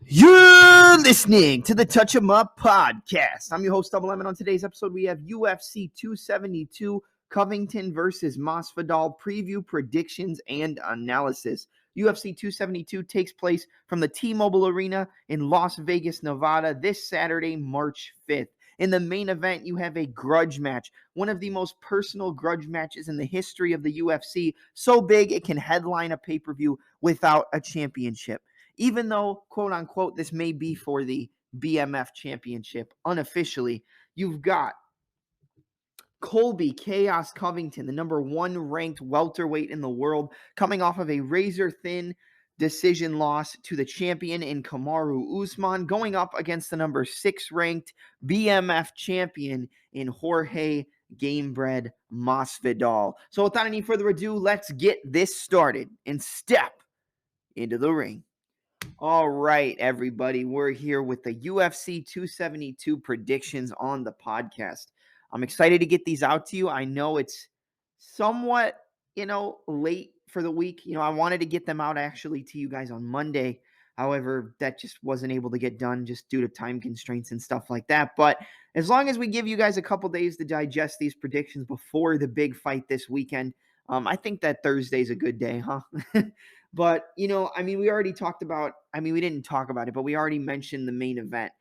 You're listening to the Touch 'em Up podcast. I'm your host, Double M, and on today's episode, we have UFC 272, Covington versus Masvidal preview, predictions, and analysis. UFC 272 takes place from the T-Mobile Arena in Las Vegas, Nevada, this Saturday, March 5th. In the main event, you have a grudge match, one of the most personal grudge matches in the history of the UFC, so big it can headline a pay-per-view without a championship. Even though, quote unquote, this may be for the BMF championship, unofficially, you've got Colby Chaos Covington, the number one ranked welterweight in the world, coming off of a razor-thin decision loss to the champion in Kamaru Usman, going up against the number 6 ranked BMF champion in Jorge Gamebred Masvidal. So without any further ado, let's get this started and step into the ring. All right, everybody, we're here with the UFC 272 predictions on the podcast. I'm excited to get these out to you. I know it's somewhat, late for the week. I wanted to get them out actually to you guys on Monday. However, that just wasn't able to get done just due to time constraints and stuff like that. But as long as we give you guys a couple days to digest these predictions before the big fight this weekend, I think that Thursday's a good day, huh? But, we already talked about, we didn't talk about it, but we already mentioned the main event.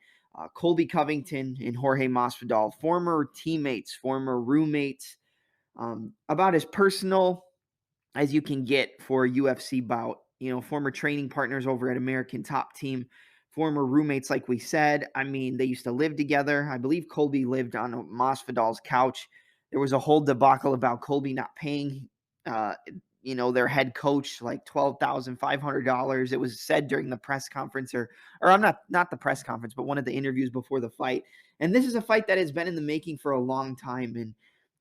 Colby Covington and Jorge Masvidal, former teammates, former roommates, about as personal as you can get for a UFC bout. Former training partners over at American Top Team, former roommates, like we said. They used to live together. I believe Colby lived on Masvidal's couch. There was a whole debacle about Colby not paying their head coach like $12,500. It was said during the press conference or I'm not the press conference, but one of the interviews before the fight. And this is a fight that has been in the making for a long time. And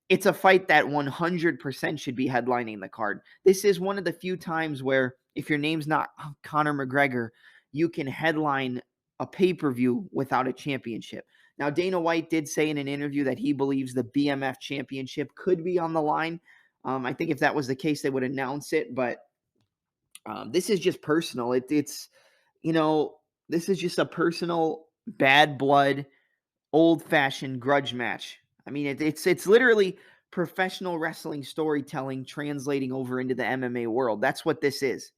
it's a fight that 100% should be headlining the card. This is one of the few times where if your name's not Conor McGregor, you can headline a pay-per-view without a championship. Now, Dana White did say in an interview that he believes the BMF championship could be on the line. I think if that was the case, they would announce it, but this is just personal. This is just a personal, bad blood, old-fashioned grudge match. It's literally professional wrestling storytelling translating over into the MMA world. That's what this is.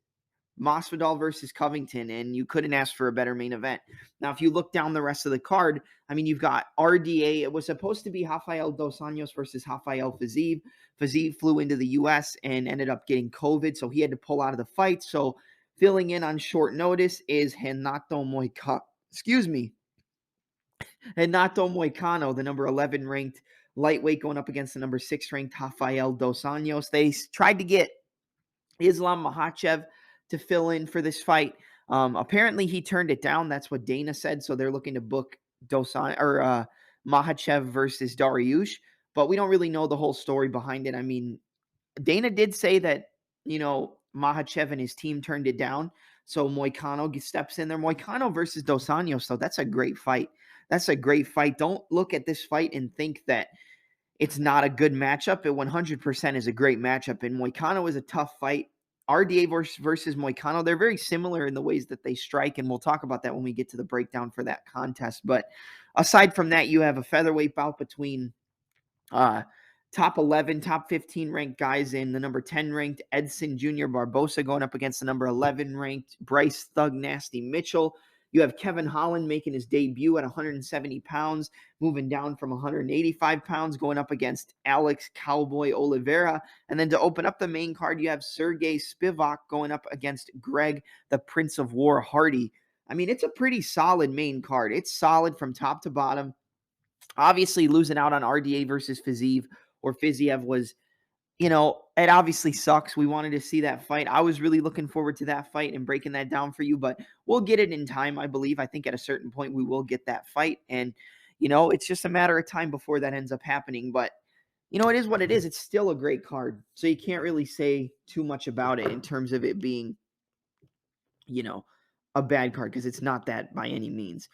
Masvidal versus Covington, and you couldn't ask for a better main event. Now, if you look down the rest of the card, you've got RDA. It was supposed to be Rafael Dos Anjos versus Rafael Fiziev. Fiziev flew into the U.S. and ended up getting COVID, so he had to pull out of the fight. So filling in on short notice is Renato Moicano, the number 11 ranked lightweight, going up against the number 6 ranked Rafael Dos Anjos. They tried to get Islam Makhachev to fill in for this fight. Apparently he turned it down. That's what Dana said. So they're looking to book Makhachev versus Dariush, but we don't really know the whole story behind it. Dana did say that, Makhachev and his team turned it down. So Moicano steps in there. Moicano versus Dos Anjos. So that's a great fight. Don't look at this fight and think that it's not a good matchup. It 100% is a great matchup. And Moicano is a tough fight. RDA versus Moicano, they're very similar in the ways that they strike, and we'll talk about that when we get to the breakdown for that contest. But aside from that, you have a featherweight bout between top 11, top 15 ranked guys in the number 10 ranked Edson Jr. Barbosa going up against the number 11 ranked Bryce Thug Nasty Mitchell. You have Kevin Holland making his debut at 170 pounds, moving down from 185 pounds, going up against Alex Cowboy Oliveira. And then to open up the main card, you have Sergey Spivak going up against Greg, the Prince of War Hardy. It's a pretty solid main card. It's solid from top to bottom. Obviously, losing out on RDA versus Fiziev was, it obviously sucks. We wanted to see that fight. I was really looking forward to that fight and breaking that down for you, but we'll get it in time, I believe. I think at a certain point we will get that fight, and, it's just a matter of time before that ends up happening. But, it is what it is. It's still a great card, so you can't really say too much about it in terms of it being, a bad card, because it's not that by any means.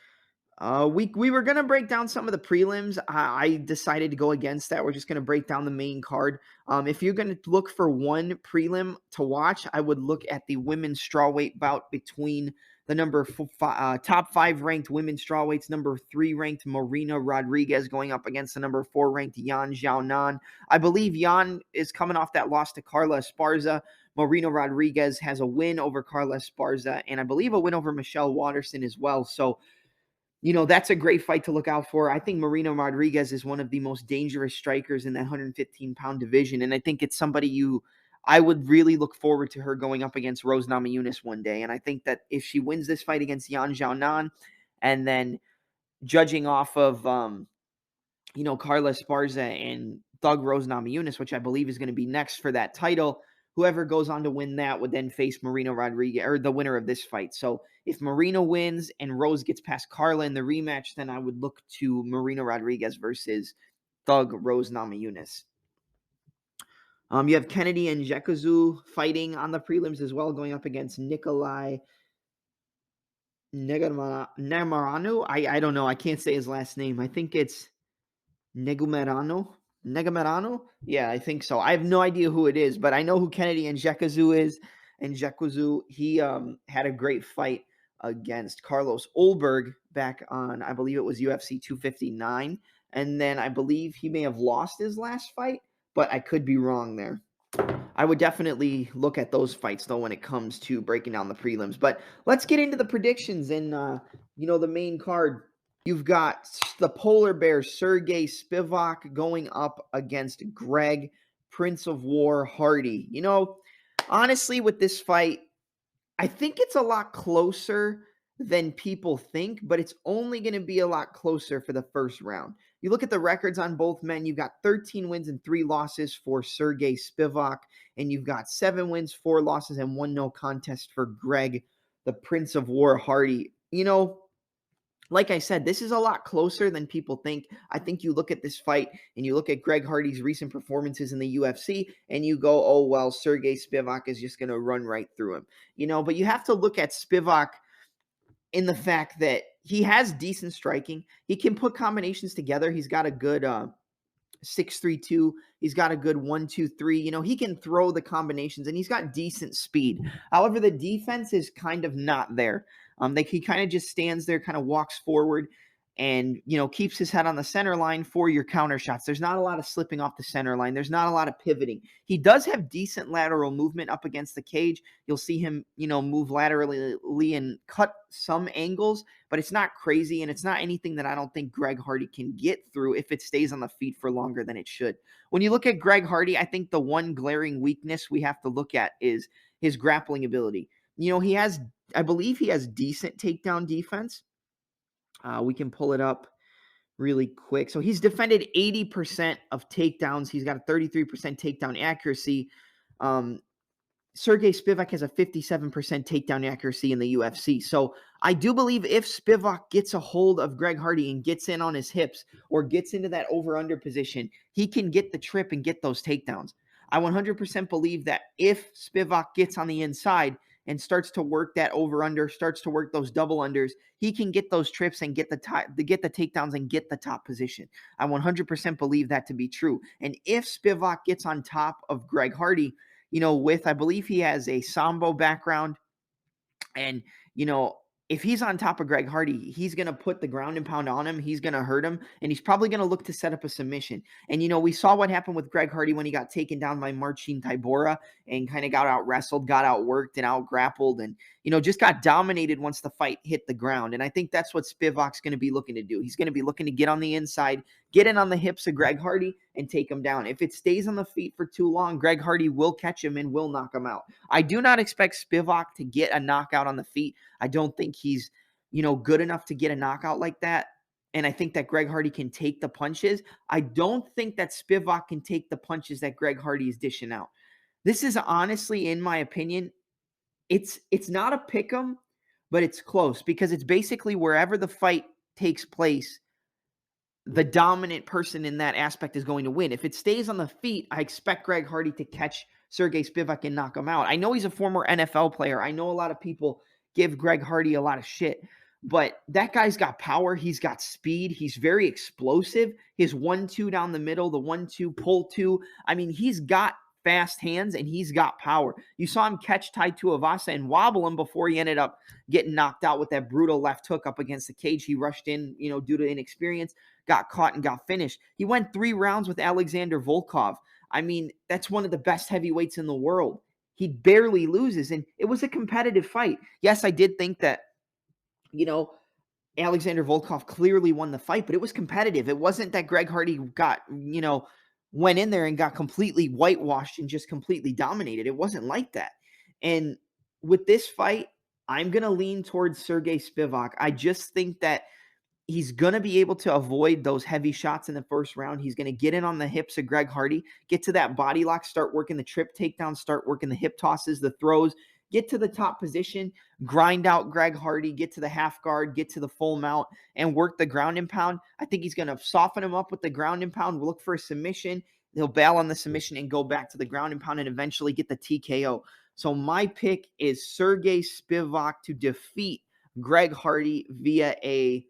We were going to break down some of the prelims. I decided to go against that. We're just going to break down the main card. If you're going to look for one prelim to watch, I would look at the women's strawweight bout between the top 5 ranked women's strawweights, number 3 ranked Marina Rodriguez going up against the number 4 ranked Yan Xiaonan. I believe Yan is coming off that loss to Carla Esparza. Marina Rodriguez has a win over Carla Esparza, and I believe a win over Michelle Waterson as well. So, that's a great fight to look out for. I think Marina Rodriguez is one of the most dangerous strikers in that 115-pound division, and I think it's somebody I would really look forward to her going up against Rose Namajunas one day. And I think that if she wins this fight against Yan Xiaonan, and then judging off of, Carla Esparza and Thug Rose Namajunas, which I believe is going to be next for that title, whoever goes on to win that would then face Marina Rodriguez, or the winner of this fight. So if Marina wins and Rose gets past Carla in the rematch, then I would look to Marina Rodriguez versus Thug Rose Namajunas. You have Kennedy and Jakuzu fighting on the prelims as well, going up against Nikolai Negumerano. I don't know. I can't say his last name. I think it's Negumerano. Yeah, I think so. I have no idea who it is, but I know who Kennedy and Jakuzu is. And Jakuzu, he had a great fight against Carlos Ulberg back on, I believe it was UFC 259. And then I believe he may have lost his last fight, but I could be wrong there. I would definitely look at those fights, though, when it comes to breaking down the prelims. But let's get into the predictions and, the main card. You've got the polar bear Sergey Spivak going up against Greg, Prince of War Hardy. Honestly, with this fight, I think it's a lot closer than people think, but it's only going to be a lot closer for the first round. You look at the records on both men, you've got 13 wins and 3 losses for Sergey Spivak, and you've got 7 wins, 4 losses, and 1 no contest for Greg, the Prince of War Hardy. Like I said, this is a lot closer than people think. I think you look at this fight and you look at Greg Hardy's recent performances in the UFC and you go, oh, well, Sergey Spivak is just going to run right through him. But you have to look at Spivak in the fact that he has decent striking. He can put combinations together. He's got a good 6-3-2. He's got a good 1-2-3. He can throw the combinations and he's got decent speed. However, the defense is kind of not there. He kind of just stands there, kind of walks forward and, keeps his head on the center line for your counter shots. There's not a lot of slipping off the center line. There's not a lot of pivoting. He does have decent lateral movement up against the cage. You'll see him, move laterally and cut some angles, but it's not crazy. And it's not anything that I don't think Greg Hardy can get through if it stays on the feet for longer than it should. When you look at Greg Hardy, I think the one glaring weakness we have to look at is his grappling ability. I believe he has decent takedown defense. We can pull it up really quick. So he's defended 80% of takedowns. He's got a 33% takedown accuracy. Sergey Spivak has a 57% takedown accuracy in the UFC. So I do believe if Spivak gets a hold of Greg Hardy and gets in on his hips or gets into that over-under position, he can get the trip and get those takedowns. I 100% believe that if Spivak gets on the inside and starts to work that over-under, starts to work those double unders, he can get those trips and get the takedowns and get the top position. I 100% believe that to be true. And if Spivak gets on top of Greg Hardy, I believe he has a Sambo background, and, if he's on top of Greg Hardy, he's going to put the ground and pound on him. He's going to hurt him, and he's probably going to look to set up a submission. And, we saw what happened with Greg Hardy when he got taken down by Marcin Tybura and kind of got out-wrestled, got out-worked and out-grappled and, just got dominated once the fight hit the ground. And I think that's what Spivak's going to be looking to do. He's going to be looking to get on the inside, get in on the hips of Greg Hardy and take him down. If it stays on the feet for too long, Greg Hardy will catch him and will knock him out. I do not expect Spivak to get a knockout on the feet. I don't think he's, good enough to get a knockout like that. And I think that Greg Hardy can take the punches. I don't think that Spivak can take the punches that Greg Hardy is dishing out. This is honestly, in my opinion, it's not a pick'em, but it's close because it's basically wherever the fight takes place, the dominant person in that aspect is going to win. If it stays on the feet, I expect Greg Hardy to catch Sergey Spivak and knock him out. I know he's a former NFL player. I know a lot of people give Greg Hardy a lot of shit, but that guy's got power. He's got speed. He's very explosive. His 1-2 down the middle, the 1-2 pull 2. I mean, he's got fast hands, and he's got power. You saw him catch Tai Tuivasa and wobble him before he ended up getting knocked out with that brutal left hook up against the cage. He rushed in, due to inexperience, got caught and got finished. He went 3 rounds with Alexander Volkov. I mean, that's one of the best heavyweights in the world. He barely loses, and it was a competitive fight. Yes, I did think that, Alexander Volkov clearly won the fight, but it was competitive. It wasn't that Greg Hardy went in there and got completely whitewashed and just completely dominated. It wasn't like that. And with this fight, I'm going to lean towards Sergey Spivak. I just think that he's going to be able to avoid those heavy shots in the first round. He's going to get in on the hips of Greg Hardy, get to that body lock, start working the trip takedown, start working the hip tosses, the throws, get to the top position, grind out Greg Hardy, get to the half guard, get to the full mount, and work the ground and pound. I think he's going to soften him up with the ground and pound, look for a submission. He'll bail on the submission and go back to the ground and pound and eventually get the TKO. So my pick is Sergey Spivak to defeat Greg Hardy via a...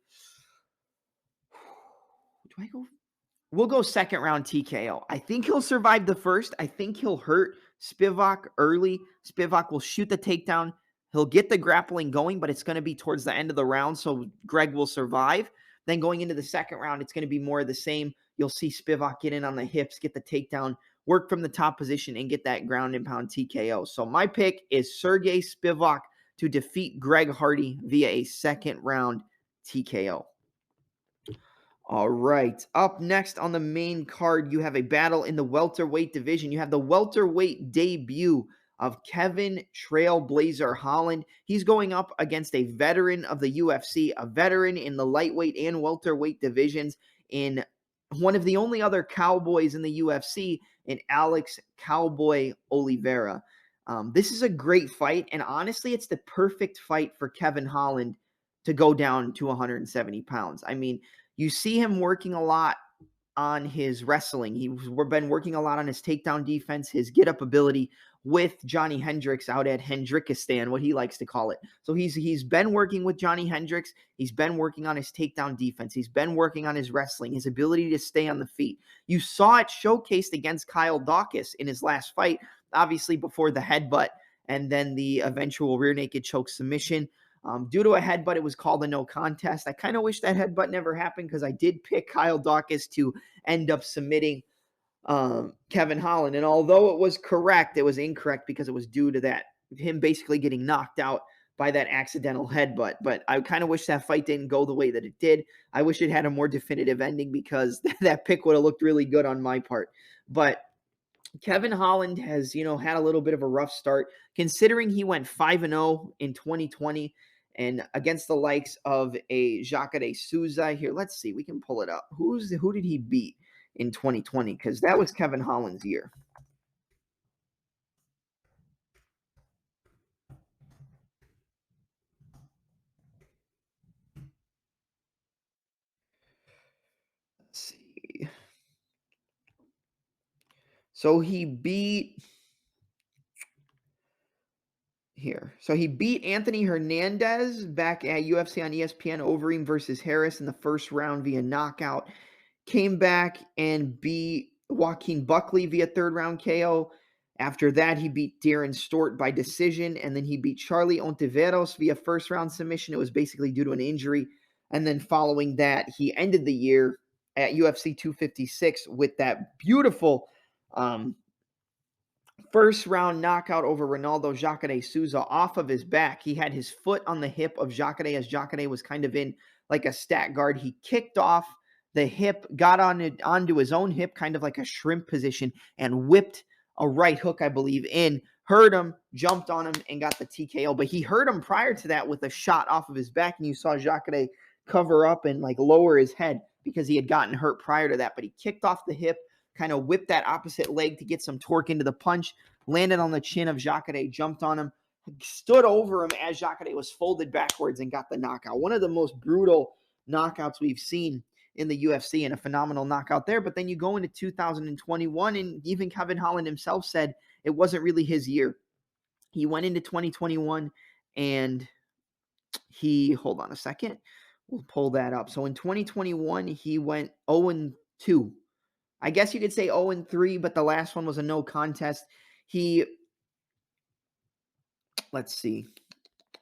We'll go second round TKO. I think he'll survive the first. I think he'll hurt Spivak early. Spivak will shoot the takedown. He'll get the grappling going, but it's going to be towards the end of the round, so Greg will survive. Then going into the second round, it's going to be more of the same. You'll see Spivak get in on the hips, get the takedown, work from the top position, and get that ground and pound TKO. So my pick is Sergey Spivak to defeat Greg Hardy via a second round TKO. All right. Up next on the main card, you have a battle in the welterweight division. You have the welterweight debut of Kevin Trailblazer Holland. He's going up against a veteran of the UFC, a veteran in the lightweight and welterweight divisions, in one of the only other cowboys in the UFC, in Alex Cowboy Oliveira. This is a great fight, and honestly, it's the perfect fight for Kevin Holland to go down to 170 pounds. I mean, you see him working a lot on his wrestling. He's been working a lot on his takedown defense, his get-up ability with Johnny Hendricks out at Hendrickistan, what he likes to call it. So he's been working with Johnny Hendricks. He's been working on his takedown defense. He's been working on his wrestling, his ability to stay on the feet. You saw it showcased against Kyle Dawkins in his last fight, obviously before the headbutt and then the eventual rear naked choke submission. Due to a headbutt, it was called a no contest. I kind of wish that headbutt never happened because I did pick Kyle Dawkins to end up submitting Kevin Holland. And although it was correct, it was incorrect because it was due to that, him basically getting knocked out by that accidental headbutt. But I kind of wish that fight didn't go the way that it did. I wish it had a more definitive ending because that pick would have looked really good on my part. But Kevin Holland has, had a little bit of a rough start considering he went 5-0 in 2020 and against the likes of a Jacare Souza. Here, let's see. We can pull it up. Who did he beat in 2020? Because that was Kevin Holland's year. Let's see. So he beat... Here. So he beat Anthony Hernandez back at UFC on ESPN, Overeem versus Harris in the first round via knockout. Came back and beat Joaquin Buckley via third round KO. After that, he beat Darren Stewart by decision, and then he beat Charlie Ontiveros via first round submission. It was basically due to an injury. And then following that, he ended the year at UFC 256 with that beautiful first round knockout over Ronaldo Jacare Souza off of his back. He had his foot on the hip of Jacare as Jacare was kind of in like a stack guard. He kicked off the hip, got onto his own hip, kind of like a shrimp position, and whipped a right hook, I believe, in. Hurt him, jumped on him, and got the TKO. But he hurt him prior to that with a shot off of his back, and you saw Jacare cover up and like lower his head because he had gotten hurt prior to that. But he kicked off the hip, kind of whipped that opposite leg to get some torque into the punch, landed on the chin of Jacare, jumped on him, stood over him as Jacare was folded backwards and got the knockout. One of the most brutal knockouts we've seen in the UFC and a phenomenal knockout there. But then you go into 2021 and even Kevin Holland himself said it wasn't really his year. He went into 2021 and hold on a second, we'll pull that up. So in 2021, he went 0-2 I guess you could say 0-3, but the last one was a no contest. Let's see.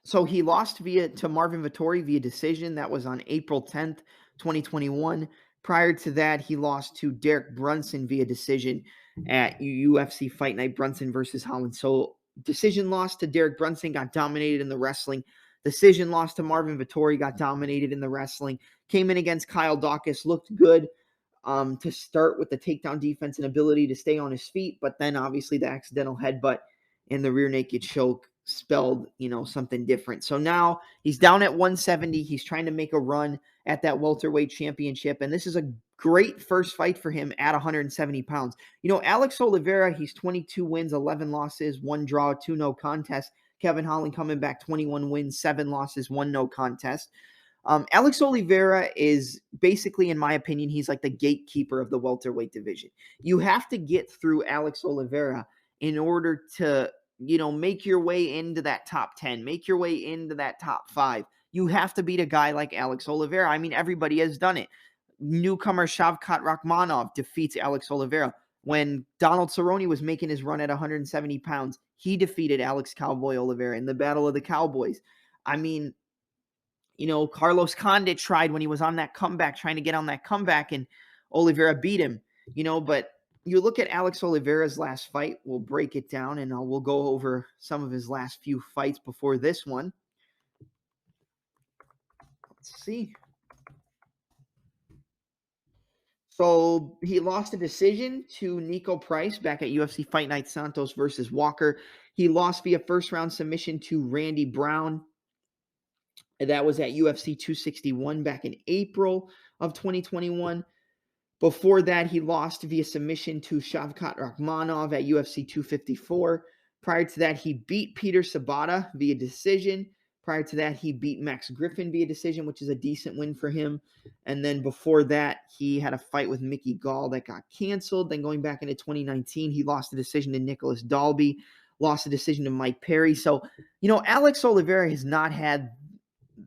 So he lost to Marvin Vettori via decision. That was on April 10th, 2021. Prior to that, he lost to Derek Brunson via decision at UFC Fight Night, Brunson versus Holland. So decision loss to Derek Brunson, got dominated in the wrestling. Decision loss to Marvin Vettori, got dominated in the wrestling. Came in against Kyle Dawkins, looked good to start with the takedown defense and ability to stay on his feet, but then obviously the accidental headbutt and the rear naked choke spelled, something different. So now he's down at 170. He's trying to make a run at that welterweight championship, and this is a great first fight for him at 170 pounds. Alex Oliveira, he's 22 wins, 11 losses, 1 draw, 2 no contest. Kevin Holland coming back 21 wins, 7 losses, 1 no contest. Alex Oliveira is basically, in my opinion, he's like the gatekeeper of the welterweight division. You have to get through Alex Oliveira in order to, make your way into that top 10, make your way into that top 5. You have to beat a guy like Alex Oliveira. I mean, everybody has done it. Newcomer Shavkat Rakhmonov defeats Alex Oliveira. When Donald Cerrone was making his run at 170 pounds, he defeated Alex Cowboy Oliveira in the Battle of the Cowboys. I mean, Carlos Condit tried when he was on that comeback, trying to get on that comeback, and Oliveira beat him, but you look at Alex Oliveira's last fight, we'll break it down, and we'll go over some of his last few fights before this one. Let's see. So he lost a decision to Nico Price back at UFC Fight Night, Santos versus Walker. He lost via first-round submission to Randy Brown. That was at UFC 261 back in April of 2021. Before that, he lost via submission to Shavkat Rakhmonov at UFC 254. Prior to that, he beat Peter Sabata via decision. Prior to that, he beat Max Griffin via decision, which is a decent win for him. And then before that, he had a fight with Mickey Gall that got canceled. Then going back into 2019, he lost a decision to Nicholas Dalby, lost a decision to Mike Perry. So, Alex Oliveira has not had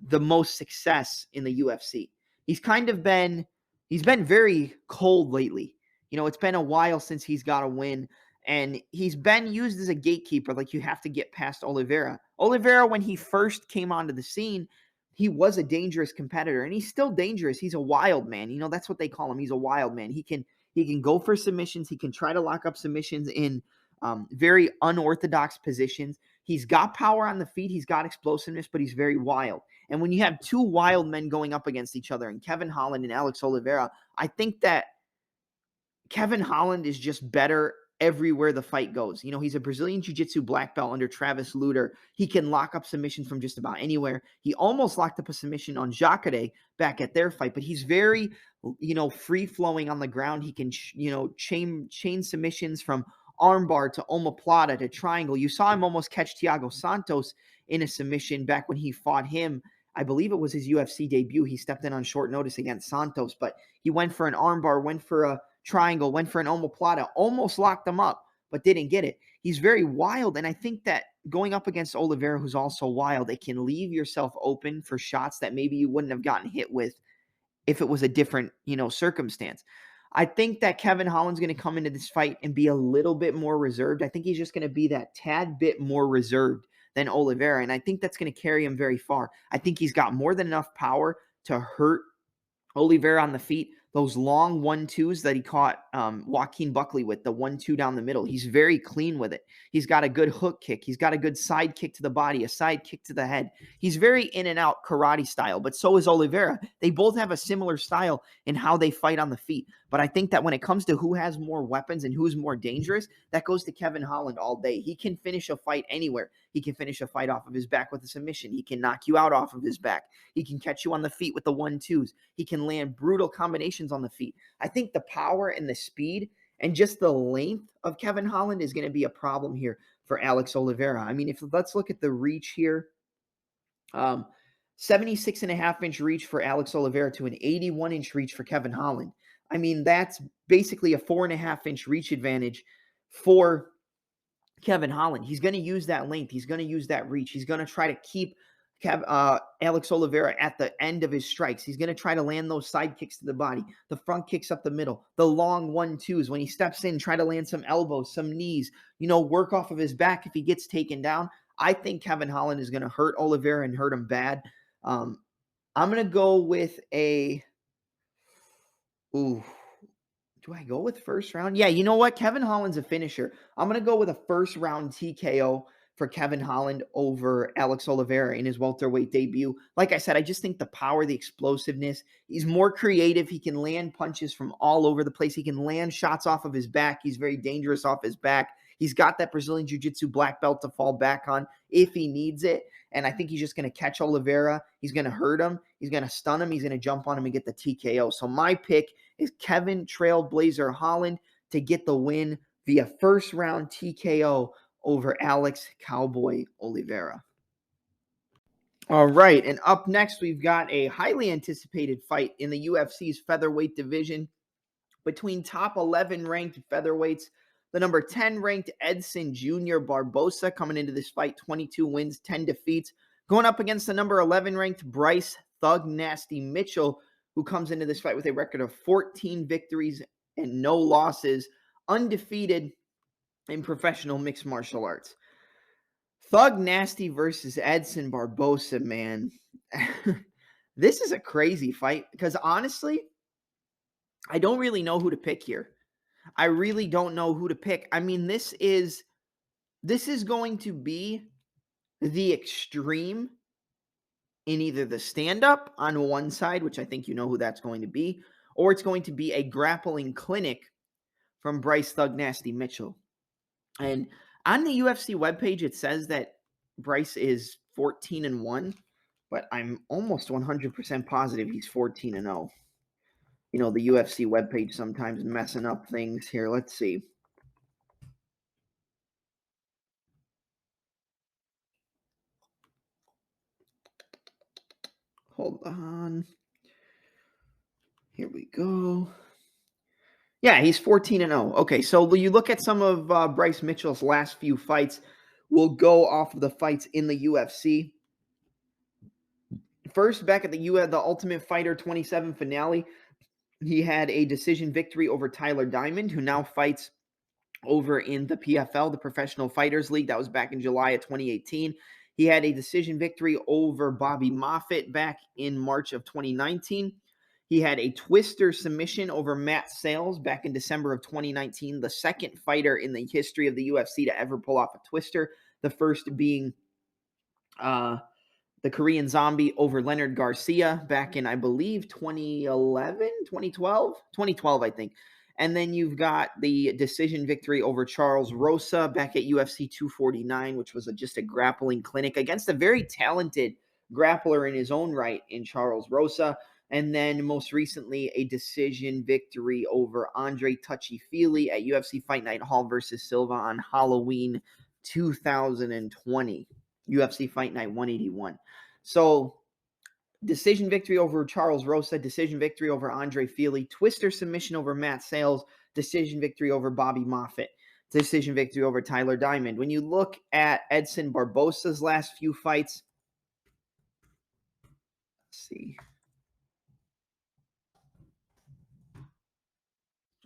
the most success in the UFC. He's been very cold lately. It's been a while since he's got a win, and he's been used as a gatekeeper. Like, you have to get past Oliveira. Oliveira, when he first came onto the scene, he was a dangerous competitor, and he's still dangerous. He's a wild man. That's what they call him. He's a wild man. He can go for submissions. He can try to lock up submissions in very unorthodox positions. He's got power on the feet. He's got explosiveness, but he's very wild. And when you have two wild men going up against each other, and Kevin Holland and Alex Oliveira, I think that Kevin Holland is just better everywhere the fight goes. He's a Brazilian Jiu-Jitsu black belt under Travis Lutter. He can lock up submissions from just about anywhere. He almost locked up a submission on Jacare back at their fight, but he's very, free-flowing on the ground. He can, chain submissions from armbar to omoplata to triangle. You saw him almost catch Thiago Santos in a submission back when he fought him. I believe it was his UFC debut. He stepped in on short notice against Santos, but he went for an armbar, went for a triangle, went for an omoplata, almost locked him up, but didn't get it. He's very wild, and I think that going up against Oliveira, who's also wild, it can leave yourself open for shots that maybe you wouldn't have gotten hit with if it was a different, circumstance. I think that Kevin Holland's going to come into this fight and be a little bit more reserved. I think he's just going to be that tad bit more reserved than Oliveira, and I think that's going to carry him very far. I think he's got more than enough power to hurt Oliveira on the feet. Those long 1-2s that he caught Joaquin Buckley with, the 1-2 down the middle. He's very clean with it. He's got a good hook kick. He's got a good side kick to the body, a side kick to the head. He's very in and out karate style, but so is Oliveira. They both have a similar style in how they fight on the feet. But I think that when it comes to who has more weapons and who's more dangerous, that goes to Kevin Holland all day. He can finish a fight anywhere. He can finish a fight off of his back with a submission. He can knock you out off of his back. He can catch you on the feet with the 1-2s. He can land brutal combinations on the feet. I think the power and the speed and just the length of Kevin Holland is going to be a problem here for Alex Oliveira. I mean, let's look at the reach here. 76.5-inch reach for Alex Oliveira to an 81-inch reach for Kevin Holland. I mean, that's basically a 4.5-inch reach advantage for Kevin Holland. He's going to use that length. He's going to use that reach. He's going to try to keep Alex Oliveira at the end of his strikes. He's going to try to land those side kicks to the body, the front kicks up the middle, the long 1-2s. When he steps in, try to land some elbows, some knees, work off of his back if he gets taken down. I think Kevin Holland is going to hurt Oliveira and hurt him bad. I'm going to go with do I go with first round? Yeah, you know what? Kevin Holland's a finisher. I'm going to go with a first round TKO for Kevin Holland over Alex Oliveira in his welterweight debut. Like I said, I just think the power, the explosiveness, he's more creative. He can land punches from all over the place. He can land shots off of his back. He's very dangerous off his back. He's got that Brazilian Jiu-Jitsu black belt to fall back on if he needs it. And I think he's just going to catch Oliveira. He's going to hurt him. He's going to stun him. He's going to jump on him and get the TKO. So my pick is Kevin Trailblazer Holland to get the win via first round TKO over Alex Cowboy Oliveira. All right, and up next, we've got a highly anticipated fight in the UFC's featherweight division between top 11 ranked featherweights. The number 10 ranked Edson Jr. Barbosa coming into this fight, 22 wins, 10 defeats, going up against the number 11 ranked Bryce Thug Nasty Mitchell, who comes into this fight with a record of 14 victories and no losses, undefeated in professional mixed martial arts. Thug Nasty versus Edson Barbosa, man. This is a crazy fight because honestly, I don't really know who to pick here. I really don't know who to pick. I mean, this is going to be the extreme in either the stand-up on one side, which I think you know who that's going to be, or it's going to be a grappling clinic from Bryce Thug Nasty Mitchell. And on the UFC webpage, it says that Bryce is 14-1, but I'm almost 100% positive he's 14-0. The UFC webpage sometimes messing up things here. Let's see. Hold on. Here we go. Yeah, he's 14-0. Okay, so you look at some of Bryce Mitchell's last few fights. We'll go off of the fights in the UFC. First, back at the Ultimate Fighter 27 finale, he had a decision victory over Tyler Diamond, who now fights over in the PFL, the Professional Fighters League. That was back in July of 2018. He had a decision victory over Bobby Moffitt back in March of 2019. He had a twister submission over Matt Sales back in December of 2019, the second fighter in the history of the UFC to ever pull off a twister, the first being the Korean Zombie over Leonard Garcia back in, I believe, 2012, I think. And then you've got the decision victory over Charles Rosa back at UFC 249, which was just a grappling clinic against a very talented grappler in his own right in Charles Rosa. And then most recently, a decision victory over Andre Touchy-Feely at UFC Fight Night Hall versus Silva on Halloween 2020. UFC Fight Night 181. So, decision victory over Charles Rosa, decision victory over Andre Feely, twister submission over Matt Sales, decision victory over Bobby Moffitt, decision victory over Tyler Diamond. When you look at Edson Barbosa's last few fights, let's see.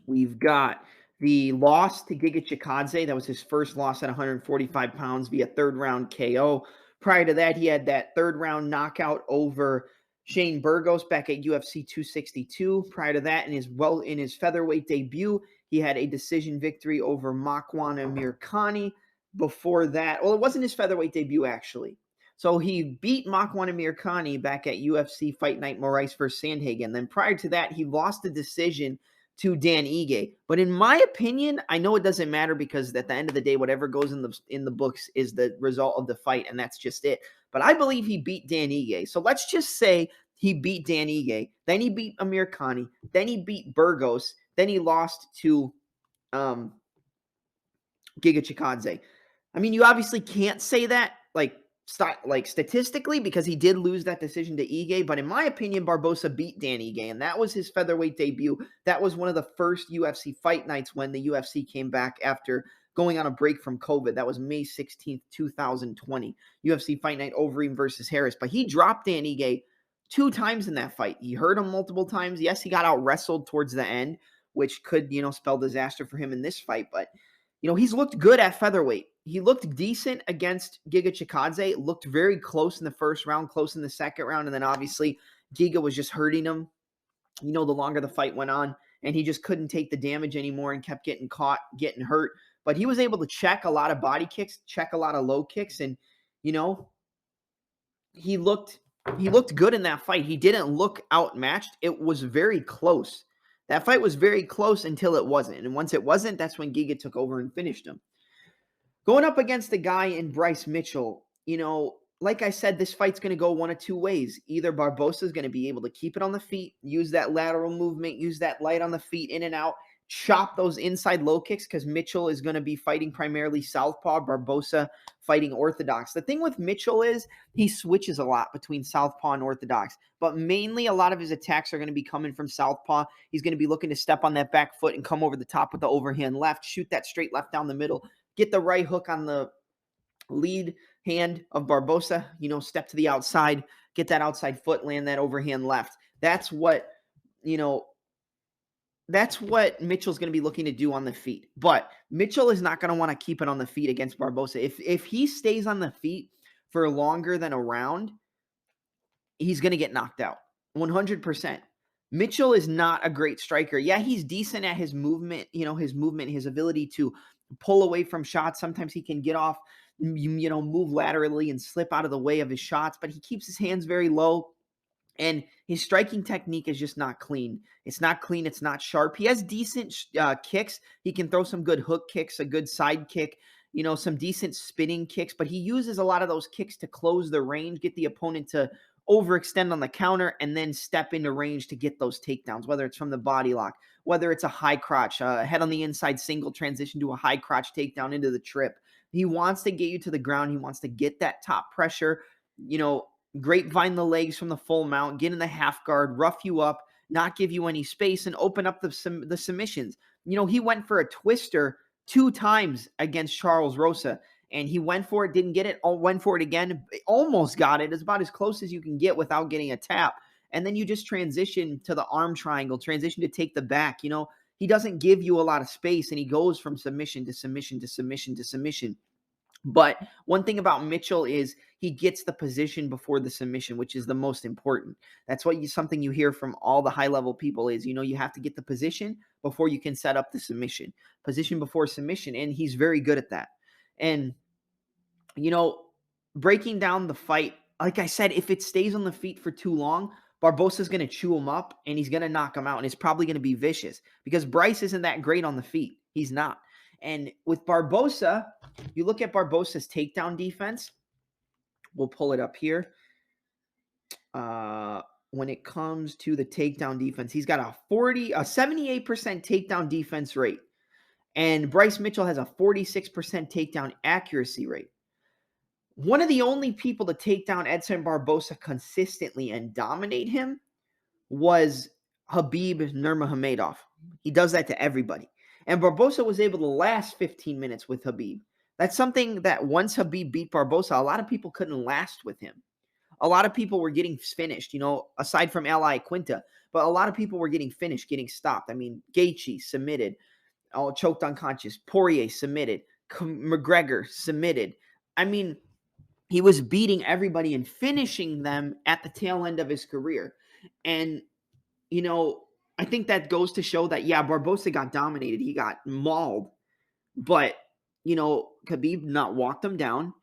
We've got the loss to Giga Chikadze. That was his first loss at 145 pounds via third-round KO. Prior to that, he had that third-round knockout over Shane Burgos back at UFC 262. Prior to that, in his featherweight debut, he had a decision victory over Makwan Amirkhani. Before that, well, it wasn't his featherweight debut, actually. So he beat Makwan Amirkhani back at UFC Fight Night Moraes vs. Sandhagen. Then prior to that, he lost the decision to Dan Ige. But in my opinion, I know it doesn't matter because at the end of the day, whatever goes in the books is the result of the fight, and that's just it. But I believe he beat Dan Ige. So let's just say he beat Dan Ige. Then he beat Amirkhani. Then he beat Burgos. Then he lost to Giga Chikadze. I mean, you obviously can't say that statistically because he did lose that decision to Ige, but in my opinion, Barbosa beat Dan Ige, and that was his featherweight debut. That was one of the first UFC fight nights when the UFC came back after going on a break from COVID. That was May 16th, 2020. UFC Fight Night Overeem versus Harris. But he dropped Dan Ige 2 times in that fight. He hurt him multiple times. Yes, he got out wrestled towards the end, which could, spell disaster for him in this fight. But, he's looked good at featherweight. He looked decent against Giga Chikadze. Looked very close in the first round, close in the second round. And then obviously Giga was just hurting him, the longer the fight went on. And he just couldn't take the damage anymore and kept getting caught, getting hurt. But he was able to check a lot of body kicks, check a lot of low kicks. And, he looked good in that fight. He didn't look outmatched. It was very close. That fight was very close until it wasn't. And once it wasn't, that's when Giga took over and finished him. Going up against the guy in Bryce Mitchell, like I said, this fight's going to go one of two ways. Either Barbosa is going to be able to keep it on the feet, use that lateral movement, use that light on the feet, in and out, chop those inside low kicks, because Mitchell is going to be fighting primarily southpaw, Barbosa fighting orthodox. The thing with Mitchell is he switches a lot between southpaw and orthodox, but mainly a lot of his attacks are going to be coming from southpaw. He's going to be looking to step on that back foot and come over the top with the overhand left, shoot that straight left down the middle, get the right hook on the lead hand of Barbosa, step to the outside, get that outside foot, land that overhand left. That's what Mitchell's going to be looking to do on the feet. But Mitchell is not going to want to keep it on the feet against Barbosa. If he stays on the feet for longer than a round, he's going to get knocked out. 100%. Mitchell is not a great striker. Yeah, he's decent at his movement, his ability to pull away from shots. Sometimes he can get off, move laterally and slip out of the way of his shots, but he keeps his hands very low. And his striking technique is just not clean. It's not clean. It's not sharp. He has decent kicks. He can throw some good hook kicks, a good side kick, some decent spinning kicks. But he uses a lot of those kicks to close the range, get the opponent to overextend on the counter, and then step into range to get those takedowns, whether it's from the body lock, whether it's a high crotch, head on the inside single transition to a high crotch takedown into the trip. He wants to get you to the ground. He wants to get that top pressure, grapevine the legs from the full mount, get in the half guard, rough you up, not give you any space, and open up the submissions. He went for a twister 2 times against Charles Rosa, and he went for it, didn't get it, went for it again, almost got it. It's about as close as you can get without getting a tap. And then you just transition to the arm triangle, transition to take the back. He doesn't give you a lot of space, and he goes from submission to submission to submission to submission. But one thing about Mitchell is he gets the position before the submission, which is the most important. That's something you hear from all the high-level people is, you have to get the position before you can set up the submission. Position before submission, and he's very good at that. And, breaking down the fight, like I said, if it stays on the feet for too long, Barbosa's going to chew him up, and he's going to knock him out, and it's probably going to be vicious because Bryce isn't that great on the feet. He's not. And with Barbosa, you look at Barbosa's takedown defense. We'll pull it up here. When it comes to the takedown defense, he's got a 78% takedown defense rate. And Bryce Mitchell has a 46% takedown accuracy rate. One of the only people to take down Edson Barbosa consistently and dominate him was Habib Nurmagomedov. He does that to everybody. And Barbosa was able to last 15 minutes with Habib. That's something that once Habib beat Barbosa, a lot of people couldn't last with him. A lot of people were getting finished, aside from Ally Quinta. But a lot of people were getting finished, getting stopped. I mean, Gaethje submitted, choked unconscious. Poirier submitted. McGregor submitted. I mean, he was beating everybody and finishing them at the tail end of his career. And, I think that goes to show that, yeah, Barbosa got dominated. He got mauled. But, Khabib not walked him down,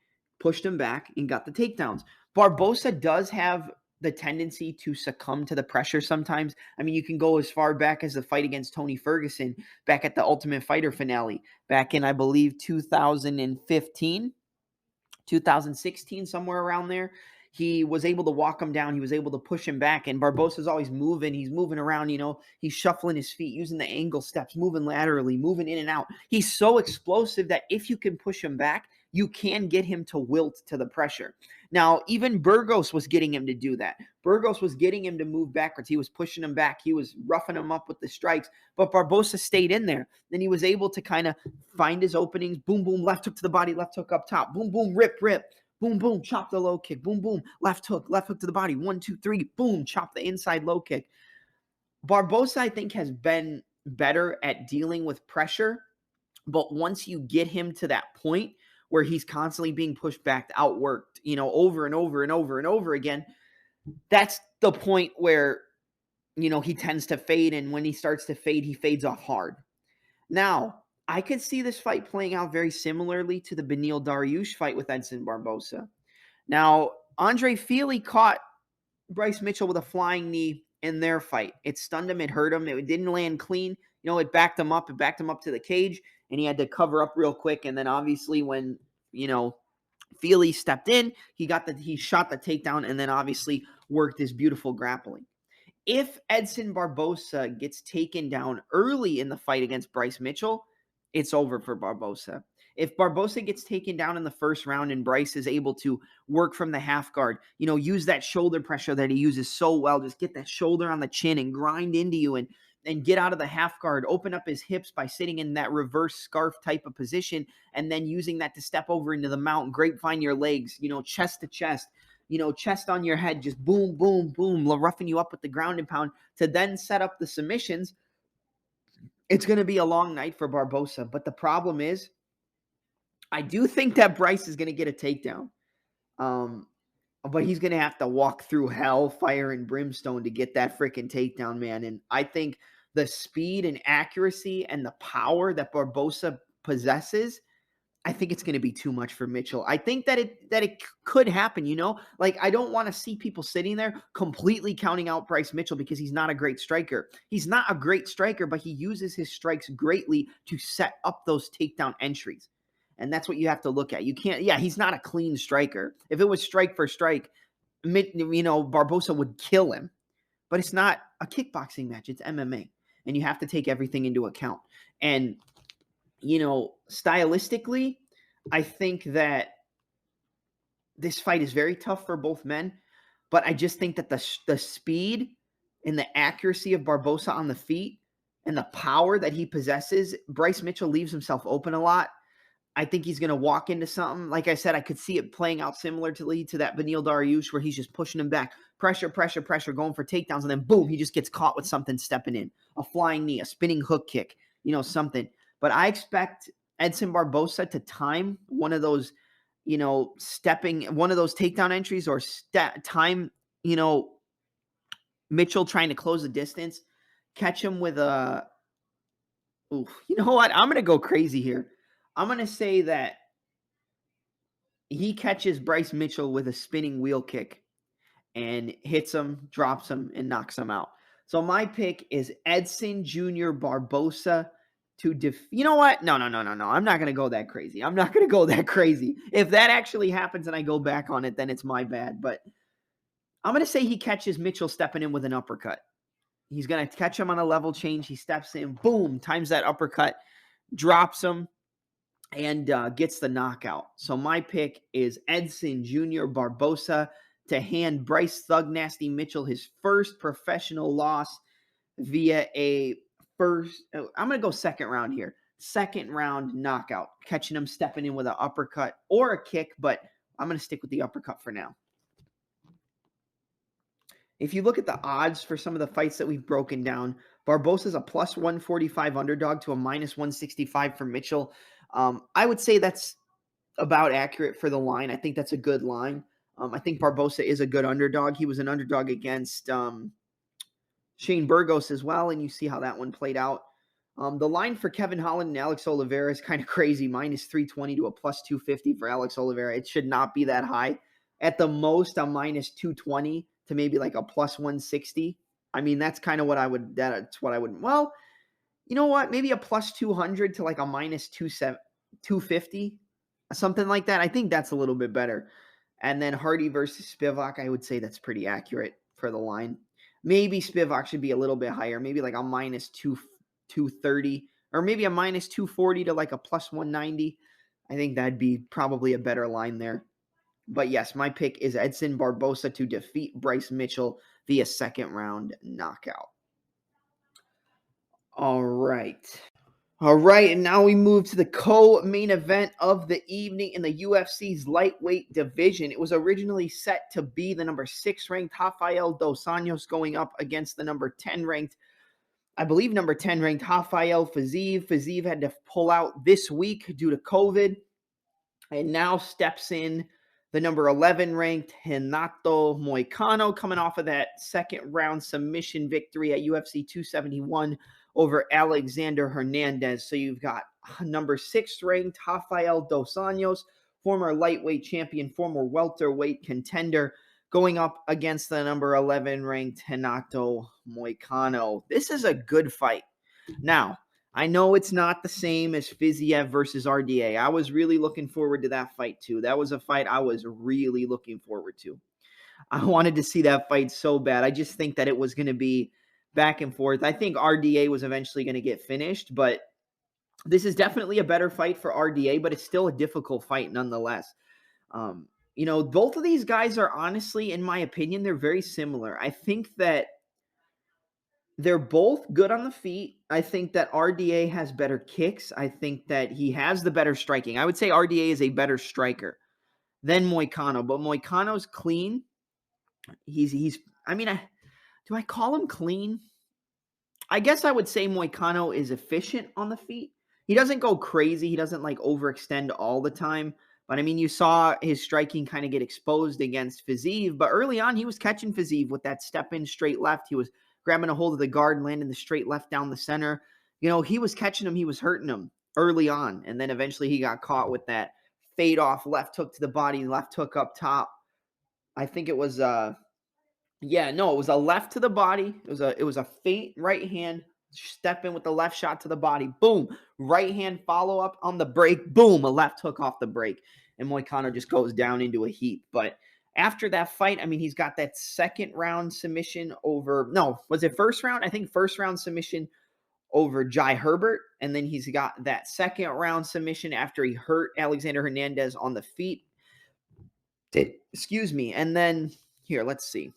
pushed him back, and got the takedowns. Barbosa does have the tendency to succumb to the pressure sometimes. I mean, you can go as far back as the fight against Tony Ferguson back at the Ultimate Fighter finale back in, I believe, 2015, 2016, somewhere around there. He was able to walk him down. He was able to push him back. And Barbosa's always moving. He's moving around, He's shuffling his feet, using the angle steps, moving laterally, moving in and out. He's so explosive that if you can push him back, you can get him to wilt to the pressure. Now, even Burgos was getting him to do that. Burgos was getting him to move backwards. He was pushing him back. He was roughing him up with the strikes, but Barbosa stayed in there. Then he was able to kind of find his openings. Boom, boom, left hook to the body, left hook up top. Boom, boom, rip, rip. Boom, boom, chop the low kick. Boom, boom, left hook to the body. 1, 2, 3, boom, chop the inside low kick. Barbosa, I think, has been better at dealing with pressure, but once you get him to that point where he's constantly being pushed back, outworked, over and over and over and over again, that's the point where, he tends to fade, and when he starts to fade, he fades off hard. Now, I could see this fight playing out very similarly to the Beneil Dariush fight with Edson Barbosa. Now, Andre Fili caught Bryce Mitchell with a flying knee in their fight. It stunned him. It hurt him. It didn't land clean. It backed him up. It backed him up to the cage, and he had to cover up real quick. And then obviously when, Fili stepped in, he shot the takedown, and then obviously worked his beautiful grappling. If Edson Barbosa gets taken down early in the fight against Bryce Mitchell, it's over for Barbosa. If Barbosa gets taken down in the first round and Bryce is able to work from the half guard, use that shoulder pressure that he uses so well, just get that shoulder on the chin and grind into you and get out of the half guard, open up his hips by sitting in that reverse scarf type of position, and then using that to step over into the mount, grapevine your legs, chest to chest, chest on your head, just boom, boom, boom, roughing you up with the ground and pound to then set up the submissions. It's going to be a long night for Barbosa, but the problem is, I do think that Bryce is going to get a takedown, but he's going to have to walk through hell, fire, and brimstone to get that freaking takedown, man. And I think the speed and accuracy and the power that Barbosa possesses, I think it's going to be too much for Mitchell. I think that it could happen, Like, I don't want to see people sitting there completely counting out Bryce Mitchell because he's not a great striker. He's not a great striker, but he uses his strikes greatly to set up those takedown entries. And that's what you have to look at. You can't, he's not a clean striker. If it was strike for strike, Barbosa would kill him. But it's not a kickboxing match. It's MMA. And you have to take everything into account. And, stylistically, I think that this fight is very tough for both men. But I just think that the speed and the accuracy of Barbosa on the feet and the power that he possesses, Bryce Mitchell leaves himself open a lot. I think he's going to walk into something. Like I said, I could see it playing out similarly to that Beneil Dariush where he's just pushing him back. Pressure, pressure, pressure, going for takedowns. And then boom, he just gets caught with something stepping in. A flying knee, a spinning hook kick, something. But I expect Edson Barbosa to time one of those, one of those takedown entries or time, Mitchell trying to close the distance. Catch him with a, you know what? I'm going to go crazy here. I'm going to say that he catches Bryce Mitchell with a spinning wheel kick and hits him, drops him, and knocks him out. So my pick is Edson Jr. Barbosa to you know what? No. I'm not going to go that crazy. If that actually happens and I go back on it, then it's my bad. But I'm going to say he catches Mitchell stepping in with an uppercut. He's going to catch him on a level change. He steps in, boom, times that uppercut, drops him, and gets the knockout. So my pick is Edson Jr. Barbosa to hand Bryce Thug Nasty Mitchell his first professional loss via I'm going to go second round here. Second round knockout. Catching him stepping in with an uppercut or a kick, but I'm going to stick with the uppercut for now. If you look at the odds for some of the fights that we've broken down, Barbosa's a plus 145 underdog to a minus 165 for Mitchell. I would say that's about accurate for the line. I think that's a good line. I think Barbosa is a good underdog. He was an underdog against Shane Burgos as well, and you see how that one played out. The line for Kevin Holland and Alex Oliveira is kind of crazy, minus 320 to a plus 250 for Alex Oliveira. It should not be that high. At the most, a minus 220 to maybe like a plus 160. I mean, that's kind of what well, you know what? Maybe a plus 200 to like a minus 250, something like that. I think that's a little bit better. And then Hardy versus Spivak, I would say that's pretty accurate for the line. Maybe Spivak should be a little bit higher, maybe like a minus 230, or maybe a minus 240 to like a plus 190. I think that'd be probably a better line there. But yes, my pick is Edson Barbosa to defeat Bryce Mitchell via second round knockout. All right. All right, and now we move to the co-main event of the evening in the UFC's lightweight division. It was originally set to be the number 6 ranked Rafael Dos Anjos going up against the number 10 ranked, I believe number 10 ranked Rafael Fiziev. Fiziev had to pull out this week due to COVID, and now steps in the number 11 ranked Renato Moicano, coming off of that second round submission victory at UFC 271 over Alexander Hernandez. So you've got number 6 ranked Rafael Dos Anjos, former lightweight champion, former welterweight contender, going up against the number 11 ranked Renato Moicano. This is a good fight. Now, I know it's not the same as Fiziev versus RDA. I was really looking forward to that fight too. That was a fight I was really looking forward to. I wanted to see that fight so bad. I just think that it was going to be back and forth. I think RDA was eventually going to get finished, but this is definitely a better fight for RDA, but it's still a difficult fight nonetheless. Both of these guys are honestly, in my opinion, they're very similar. I think that they're both good on the feet. I think that RDA has better kicks. I think that he has the better striking. I would say RDA is a better striker than Moicano, but Moicano's clean. Do I call him clean? I guess I would say Moicano is efficient on the feet. He doesn't go crazy. He doesn't overextend all the time. But you saw his striking kind of get exposed against Fiziev. But early on, he was catching Fiziev with that step in straight left. He was grabbing a hold of the guard and landing the straight left down the center. He was catching him. He was hurting him early on. And then eventually he got caught with that fade off left hook to the body, left hook up top. I think it was, it was a left to the body. It was a feint right hand, step in with the left shot to the body. Boom. Right hand follow up on the break. Boom. A left hook off the break. And Moicano just goes down into a heap. But after that fight, he's got that second round submission over, was it first round? I think first round submission over Jai Herbert. And then he's got that second round submission after he hurt Alexander Hernandez on the feet. Excuse me. And then here, let's see.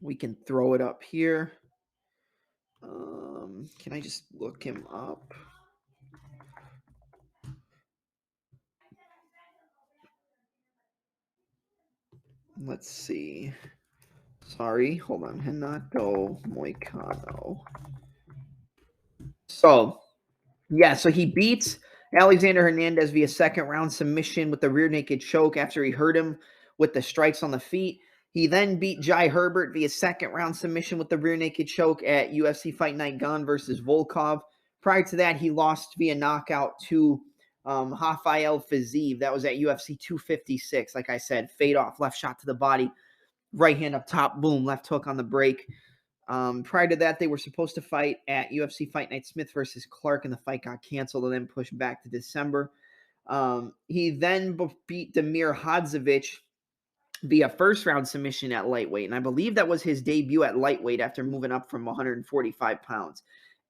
We can throw it up here. Can I just look him up? Let's see. Sorry, hold on. Renato Moicano. So he beats Alexander Hernandez via second round submission with the rear naked choke after he hurt him with the strikes on the feet. He then beat Jai Herbert via second round submission with the rear naked choke at UFC Fight Night Gone versus Volkov. Prior to that, he lost via knockout to Rafael Fiziev. That was at UFC 256. Like I said, fade off, left shot to the body, right hand up top, boom, left hook on the break. Prior to that, they were supposed to fight at UFC Fight Night Smith versus Clark, and the fight got canceled and then pushed back to December. He then beat Damir Hadzovic via first round submission at lightweight. And I believe that was his debut at lightweight after moving up from 145 pounds.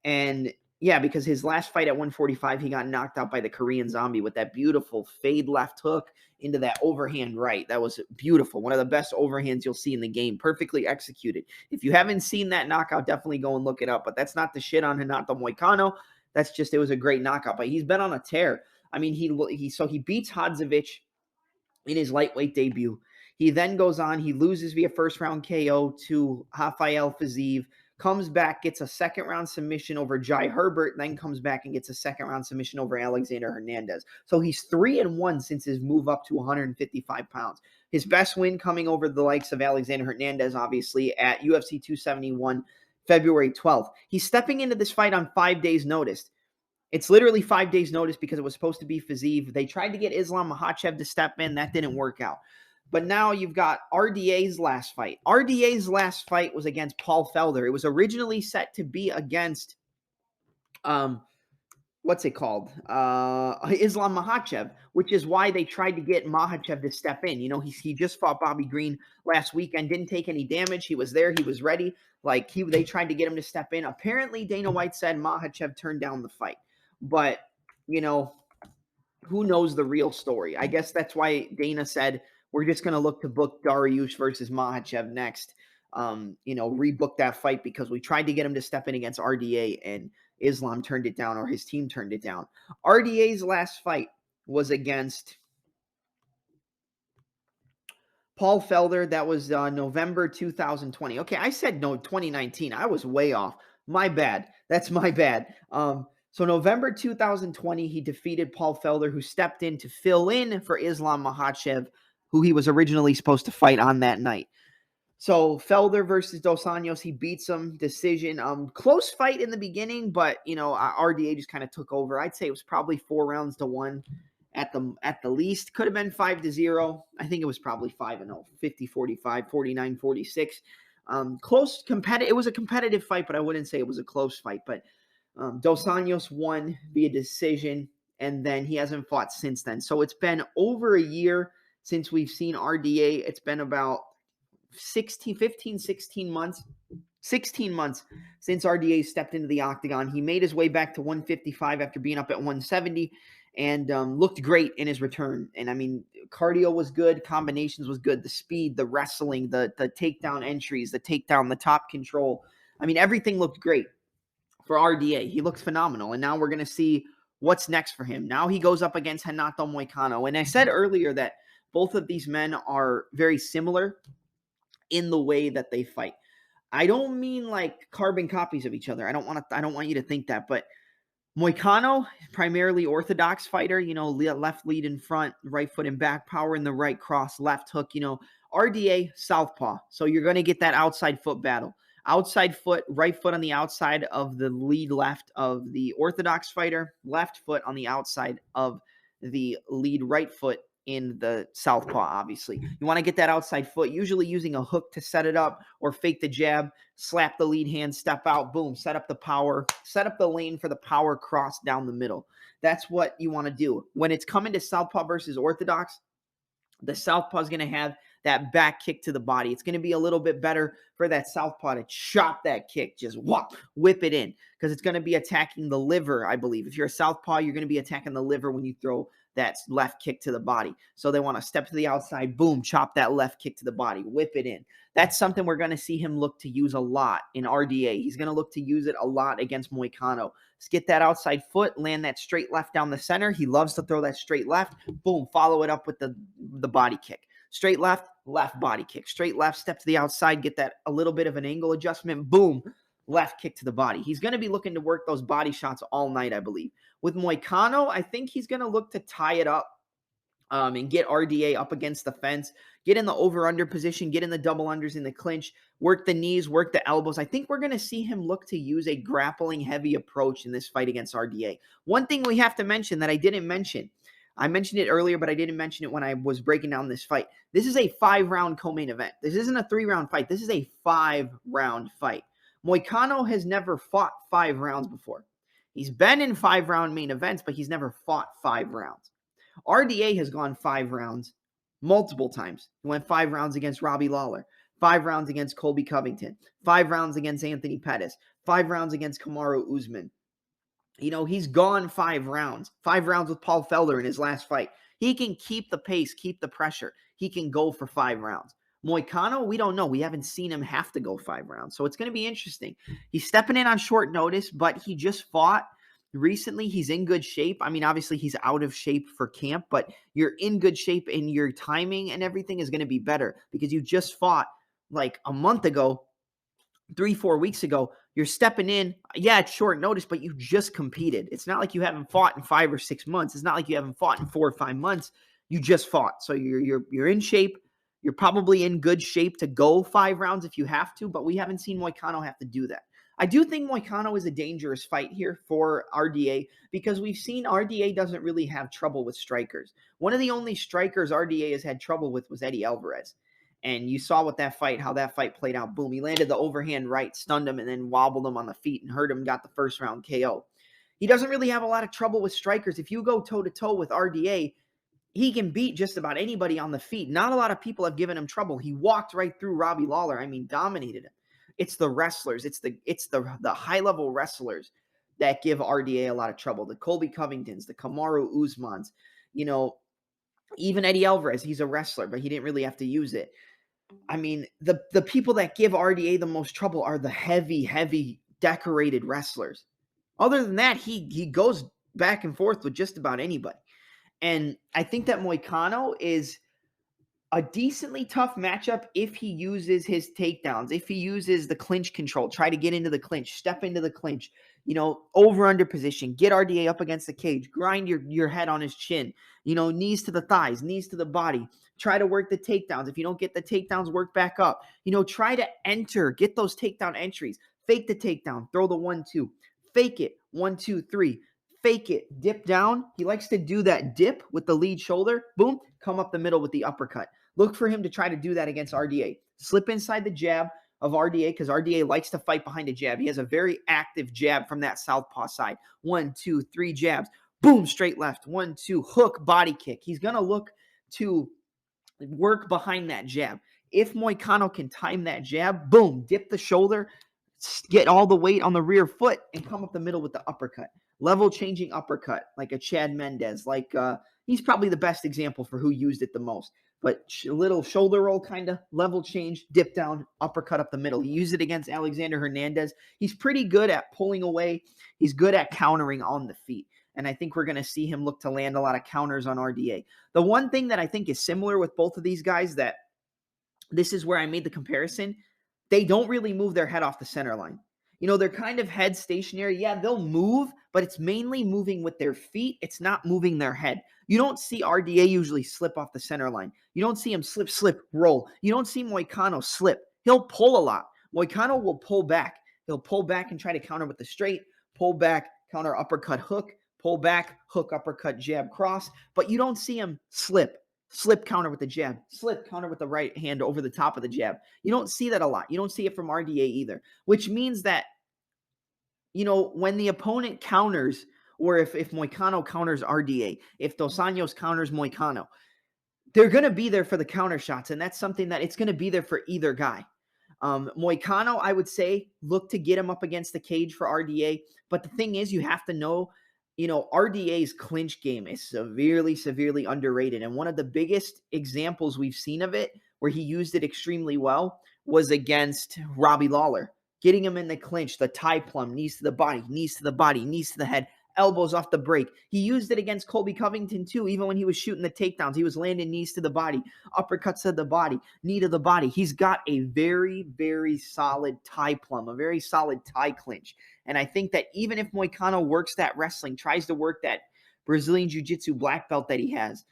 And yeah, because his last fight at 145, he got knocked out by the Korean Zombie with that beautiful fade left hook into that overhand right. That was beautiful. One of the best overhands you'll see in the game. Perfectly executed. If you haven't seen that knockout, definitely go and look it up. But that's not the shit on Renato Moicano. That's just, it was a great knockout. But he's been on a tear. He beats Hadzovic in his lightweight debut. He then goes on. He loses via first round KO to Rafael Fiziev. Comes back, gets a second round submission over Jai Herbert, then comes back and gets a second round submission over Alexander Hernandez. So he's 3-1 since his move up to 155 pounds. His best win coming over the likes of Alexander Hernandez, obviously, at UFC 271, February 12th. He's stepping into this fight on 5 days' notice. It's literally 5 days' notice because it was supposed to be Fiziev. They tried to get Islam Makhachev to step in. That didn't work out. But now you've got RDA's last fight. RDA's last fight was against Paul Felder. It was originally set to be against, Islam Makhachev, which is why they tried to get Makhachev to step in. He just fought Bobby Green last weekend, didn't take any damage. He was there. He was ready. They tried to get him to step in. Apparently, Dana White said Makhachev turned down the fight. But, who knows the real story? I guess that's why Dana said we're just going to look to book Dariush versus Makhachev next. Rebook that fight because we tried to get him to step in against RDA and Islam turned it down, or his team turned it down. RDA's last fight was against Paul Felder. That was November 2020. Okay, I said no, 2019. I was way off. My bad. That's my bad. So November 2020, he defeated Paul Felder, who stepped in to fill in for Islam Makhachev, who he was originally supposed to fight on that night. So Felder versus Dos Anjos, he beats him, decision. Close fight in the beginning, but RDA just kind of took over. I'd say it was probably 4-1 at the least. Could have been 5-0. I think it was probably 5-0, 50-45, 49-46. Close, competitive. It was a competitive fight, but I wouldn't say it was a close fight. But Dos Anjos won via decision, and then he hasn't fought since then. So it's been over a year since we've seen RDA. It's been about 16 months since RDA stepped into the octagon. He made his way back to 155 after being up at 170 and looked great in his return. And I mean, cardio was good, combinations was good, the speed, the wrestling, the takedown entries, the top control. I mean, everything looked great for RDA. He looks phenomenal. And now we're going to see what's next for him. Now he goes up against Renato Moicano. And I said earlier that both of these men are very similar in the way that they fight. I don't mean like carbon copies of each other. I don't want you to think that, but Moicano, primarily orthodox fighter, left lead in front, right foot and back power in the right cross, left hook, RDA, southpaw. So you're going to get that outside foot battle. Outside foot, right foot on the outside of the lead left of the orthodox fighter, left foot on the outside of the lead right foot in the southpaw, obviously. You want to get that outside foot, usually using a hook to set it up or fake the jab, slap the lead hand, step out, boom, set up the power, set up the lane for the power cross down the middle. That's what you want to do. When it's coming to southpaw versus orthodox, the southpaw is going to have that back kick to the body. It's going to be a little bit better for that southpaw to chop that kick, just whip it in, because it's going to be attacking the liver, I believe. If you're a southpaw, you're going to be attacking the liver when you throw that left kick to the body. So they want to step to the outside, boom, chop that left kick to the body, whip it in. That's something we're going to see him look to use a lot in RDA. He's going to look to use it a lot against Moicano. Let's get that outside foot, land that straight left down the center. He loves to throw that straight left. Boom, follow it up with the body kick. Straight left, left body kick. Straight left, step to the outside, get that a little bit of an angle adjustment. Boom, left kick to the body. He's going to be looking to work those body shots all night, I believe. With Moicano, I think he's going to look to tie it up and get RDA up against the fence, get in the over-under position, get in the double unders in the clinch, work the knees, work the elbows. I think we're going to see him look to use a grappling-heavy approach in this fight against RDA. One thing we have to mention that I didn't mention, I mentioned it earlier, but I didn't mention it when I was breaking down this fight. This is a 5-round co-main event. This isn't a 3-round fight. This is a 5-round fight. Moicano has never fought 5 rounds before. He's been in 5-round main events, but he's never fought 5 rounds. RDA has gone 5 rounds multiple times. He went 5 rounds against Robbie Lawler, 5 rounds against Colby Covington, 5 rounds against Anthony Pettis, 5 rounds against Kamaru Usman. He's gone 5 rounds. 5 rounds with Paul Felder in his last fight. He can keep the pace, keep the pressure. He can go for 5 rounds. Moicano, we don't know. We haven't seen him have to go 5 rounds. So it's going to be interesting. He's stepping in on short notice, but he just fought recently. He's in good shape. I mean, obviously he's out of shape for camp, but you're in good shape and your timing and everything is going to be better because you just fought like a month ago, 3-4 weeks ago. You're stepping in. Yeah, it's short notice, but you just competed. It's not like you haven't fought in 5 or 6 months. It's not like you haven't fought in 4 or 5 months. You just fought. So you're in shape. You're probably in good shape to go 5 rounds if you have to, but we haven't seen Moicano have to do that. I do think Moicano is a dangerous fight here for RDA because we've seen RDA doesn't really have trouble with strikers. One of the only strikers RDA has had trouble with was Eddie Alvarez. And you saw how that fight played out. Boom, he landed the overhand right, stunned him, and then wobbled him on the feet and hurt him, got the first round KO. He doesn't really have a lot of trouble with strikers. If you go toe-to-toe with RDA, he can beat just about anybody on the feet. Not a lot of people have given him trouble. He walked right through Robbie Lawler. I mean, dominated him. It's the wrestlers. It's the high-level wrestlers that give RDA a lot of trouble. The Colby Covingtons, the Kamaru Usmans. Even Eddie Alvarez, he's a wrestler, but he didn't really have to use it. I mean, the people that give RDA the most trouble are the heavy decorated wrestlers. Other than that, he goes back and forth with just about anybody. And I think that Moicano is a decently tough matchup if he uses his takedowns, if he uses the clinch control, try to get into the clinch, step into the clinch, over under position, get RDA up against the cage, grind your head on his chin, knees to the thighs, knees to the body, try to work the takedowns. If you don't get the takedowns, work back up, try to enter, get those takedown entries, fake the takedown, throw the 1-2, fake it, 1-2-3, fake it, dip down. He likes to do that dip with the lead shoulder, boom, come up the middle with the uppercut. Look for him to try to do that against RDA. Slip inside the jab of RDA because RDA likes to fight behind a jab. He has a very active jab from that southpaw side. 1, 2, 3 jabs. Boom, straight left. 1, 2, hook, body kick. He's going to look to work behind that jab. If Moicano can time that jab, boom, dip the shoulder, get all the weight on the rear foot, and come up the middle with the uppercut. Level changing uppercut, like a Chad Mendez. He's probably the best example for who used it the most. But little shoulder roll kind of, level change, dip down, uppercut up the middle. He used it against Alexander Hernandez. He's pretty good at pulling away. He's good at countering on the feet. And I think we're going to see him look to land a lot of counters on RDA. The one thing that I think is similar with both of these guys, that this is where I made the comparison, they don't really move their head off the center line. They're kind of head stationary. Yeah, they'll move, but it's mainly moving with their feet. It's not moving their head. You don't see RDA usually slip off the center line. You don't see him slip, roll. You don't see Moicano slip. He'll pull a lot. Moicano will pull back. He'll pull back and try to counter with the straight, pull back, counter uppercut hook, pull back, hook, uppercut, jab, cross. But you don't see him slip counter with the jab, slip counter with the right hand over the top of the jab. You don't see that a lot. You don't see it from RDA either, which means that, when the opponent counters, or if Moicano counters RDA, if Dos Anjos counters Moicano, they're going to be there for the counter shots, and that's something that it's going to be there for either guy. Moicano, I would say, look to get him up against the cage for RDA, but the thing is, you have to know, RDA's clinch game is severely underrated, and one of the biggest examples we've seen of it, where he used it extremely well, was against Robbie Lawler. Getting him in the clinch, the tie plum, knees to the body, knees to the body, knees to the head, elbows off the break. He used it against Colby Covington too, even when he was shooting the takedowns. He was landing knees to the body, uppercuts to the body, knee to the body. He's got a very solid tie plum, a very solid tie clinch. And I think that even if Moicano works that wrestling, tries to work that Brazilian Jiu-Jitsu black belt that he has,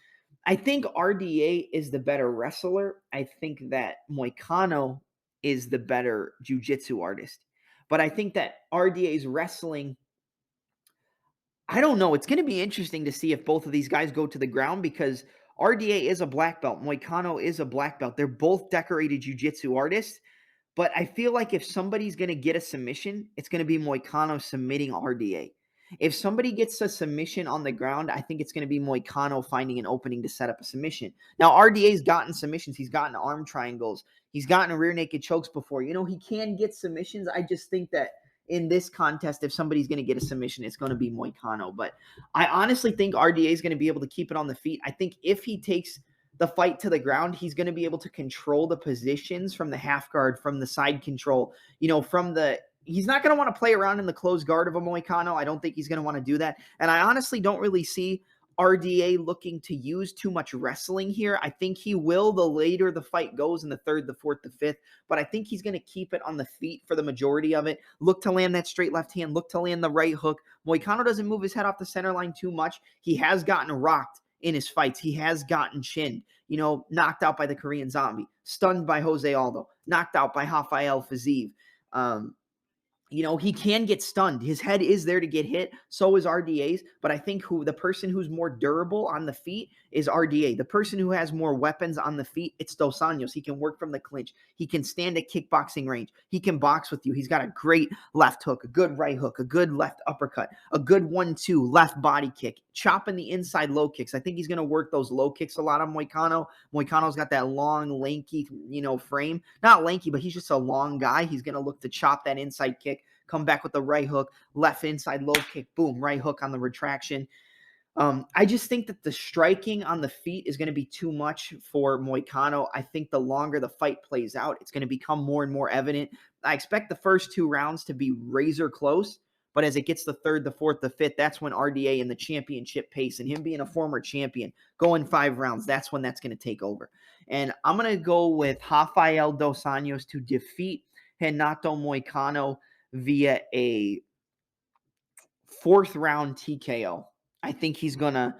I think RDA is the better wrestler. I think that Moicano is the better jiu-jitsu artist. But I think that RDA's wrestling, I don't know. It's going to be interesting to see if both of these guys go to the ground, because RDA is a black belt. Moicano is a black belt. They're both decorated jiu-jitsu artists. But I feel like if somebody's going to get a submission, it's going to be Moicano submitting RDA. If somebody gets a submission on the ground, I think it's going to be Moicano finding an opening to set up a submission. Now, RDA's gotten submissions. He's gotten arm triangles. He's gotten rear naked chokes before. He can get submissions. I just think that in this contest, if somebody's going to get a submission, it's going to be Moicano. But I honestly think RDA is going to be able to keep it on the feet. I think if he takes the fight to the ground, he's going to be able to control the positions from the half guard, from the side control, he's not going to want to play around in the closed guard of a Moicano. I don't think he's going to want to do that. And I honestly don't really see RDA looking to use too much wrestling here. I think he will the later the fight goes, in the third, the fourth, the fifth. But I think he's going to keep it on the feet for the majority of it. Look to land that straight left hand. Look to land the right hook. Moicano doesn't move his head off the center line too much. He has gotten rocked in his fights. He has gotten chinned, knocked out by the Korean Zombie, stunned by Jose Aldo, knocked out by Rafael Fiziev. He can get stunned. His head is there to get hit. So is RDA's. But I think the person who's more durable on the feet is RDA. The person who has more weapons on the feet, it's Dos Anjos. He can work from the clinch. He can stand at kickboxing range. He can box with you. He's got a great left hook, a good right hook, a good left uppercut, a good 1-2 left body kick, chopping the inside low kicks. I think he's going to work those low kicks a lot on Moicano. Moicano's got that long, lanky, frame. Not lanky, but he's just a long guy. He's going to look to chop that inside kick, come back with the right hook, left inside low kick, boom, right hook on the retraction. I just think that the striking on the feet is going to be too much for Moicano. I think the longer the fight plays out, it's going to become more and more evident. I expect the first 2 rounds to be razor close, but as it gets the third, the fourth, the fifth, that's when RDA and the championship pace and him being a former champion going 5 rounds, that's when that's going to take over. And I'm going to go with Rafael Dos Anjos to defeat Renato Moicano via a 4th round TKO. I think he's going to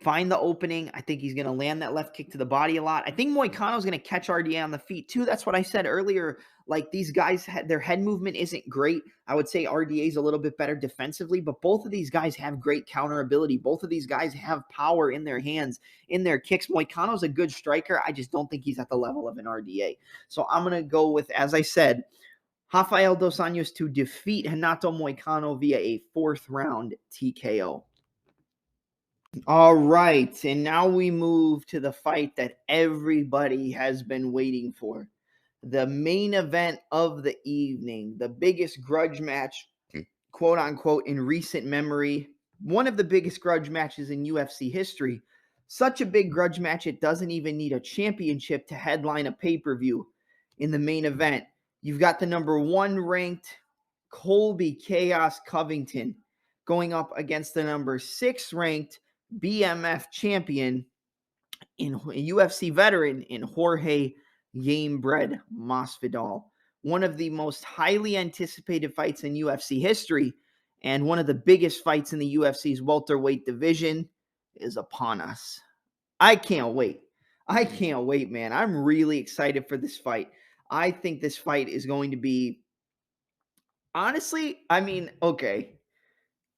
find the opening. I think he's going to land that left kick to the body a lot. I think Moicano's going to catch RDA on the feet too. That's what I said earlier. Like, these guys, their head movement isn't great. I would say RDA is a little bit better defensively, but both of these guys have great counter ability. Both of these guys have power in their hands, in their kicks. Moicano's a good striker. I just don't think he's at the level of an RDA. So I'm going to go with, as I said, Rafael Dos Anjos to defeat Renato Moicano via a 4th round TKO. All right, and now we move to the fight that everybody has been waiting for. The main event of the evening, the biggest grudge match, quote unquote, in recent memory. One of the biggest grudge matches in UFC history. Such a big grudge match, it doesn't even need a championship to headline a pay-per-view. In the main event, you've got the number 1 ranked Colby Chaos Covington going up against the number 6 ranked BMF champion in UFC veteran in Jorge Gamebred Masvidal. One of the most highly anticipated fights in UFC history and one of the biggest fights in the UFC's welterweight division is upon us. I can't wait. I can't wait, man. I'm really excited for this fight. I think this fight is going to be, honestly, I mean, okay,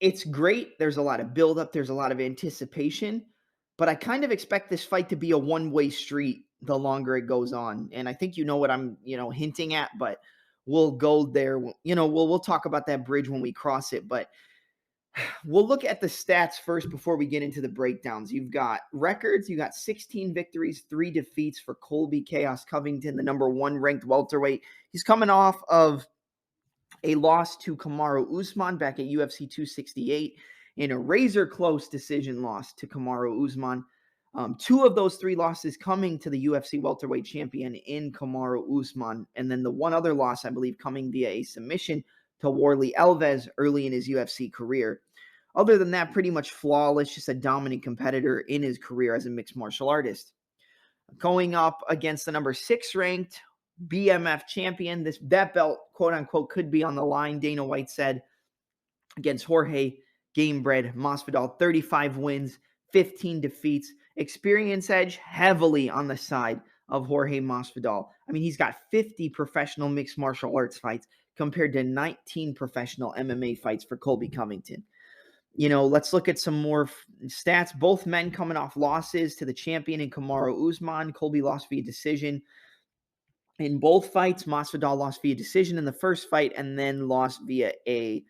it's great. There's a lot of buildup. There's a lot of anticipation. But I kind of expect this fight to be a one-way street the longer it goes on. And I think you know what I'm, hinting at, but we'll go there. We'll talk about that bridge when we cross it. But we'll look at the stats first before we get into the breakdowns. You've got records. You got 16 victories, 3 defeats for Colby Chaos Covington, the number 1 ranked welterweight. He's coming off of a loss to Kamaru Usman back at UFC 268 in a razor-close decision loss to Kamaru Usman. 2 of those 3 losses coming to the UFC welterweight champion in Kamaru Usman. And then the one other loss, I believe, coming via a submission to Warlley Alves early in his UFC career. Other than that, pretty much flawless, just a dominant competitor in his career as a mixed martial artist. Going up against the number 6 ranked BMF champion. That belt, quote unquote, could be on the line, Dana White said, against Jorge Gamebred Masvidal. 35 wins, 15 defeats. Experience edge heavily on the side of Jorge Masvidal. I mean, he's got 50 professional mixed martial arts fights compared to 19 professional MMA fights for Colby Covington. Let's look at some more stats. Both men coming off losses to the champion in Kamaru Usman. Colby lost via decision. In both fights, Masvidal lost via decision in the first fight and then lost via a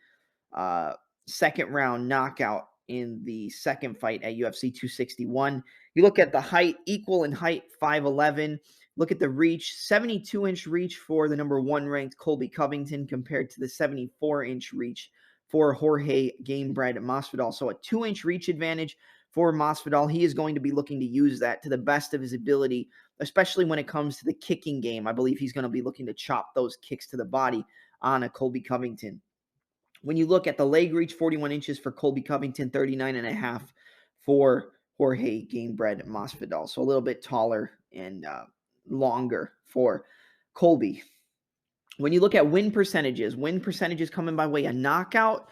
second-round knockout in the second fight at UFC 261. You look at the height, equal in height, 5'11". Look at the reach, 72-inch reach for the number 1 ranked Colby Covington compared to the 74-inch reach for Jorge Gamebred Masvidal. So a 2-inch reach advantage for Masvidal. He is going to be looking to use that to the best of his ability, especially when it comes to the kicking game. I believe he's going to be looking to chop those kicks to the body on a Colby Covington. When you look at the leg reach, 41 inches for Colby Covington, 39.5 for Jorge Gamebred Masvidal. So a little bit taller and longer for Colby. When you look at win percentages coming by way of knockout,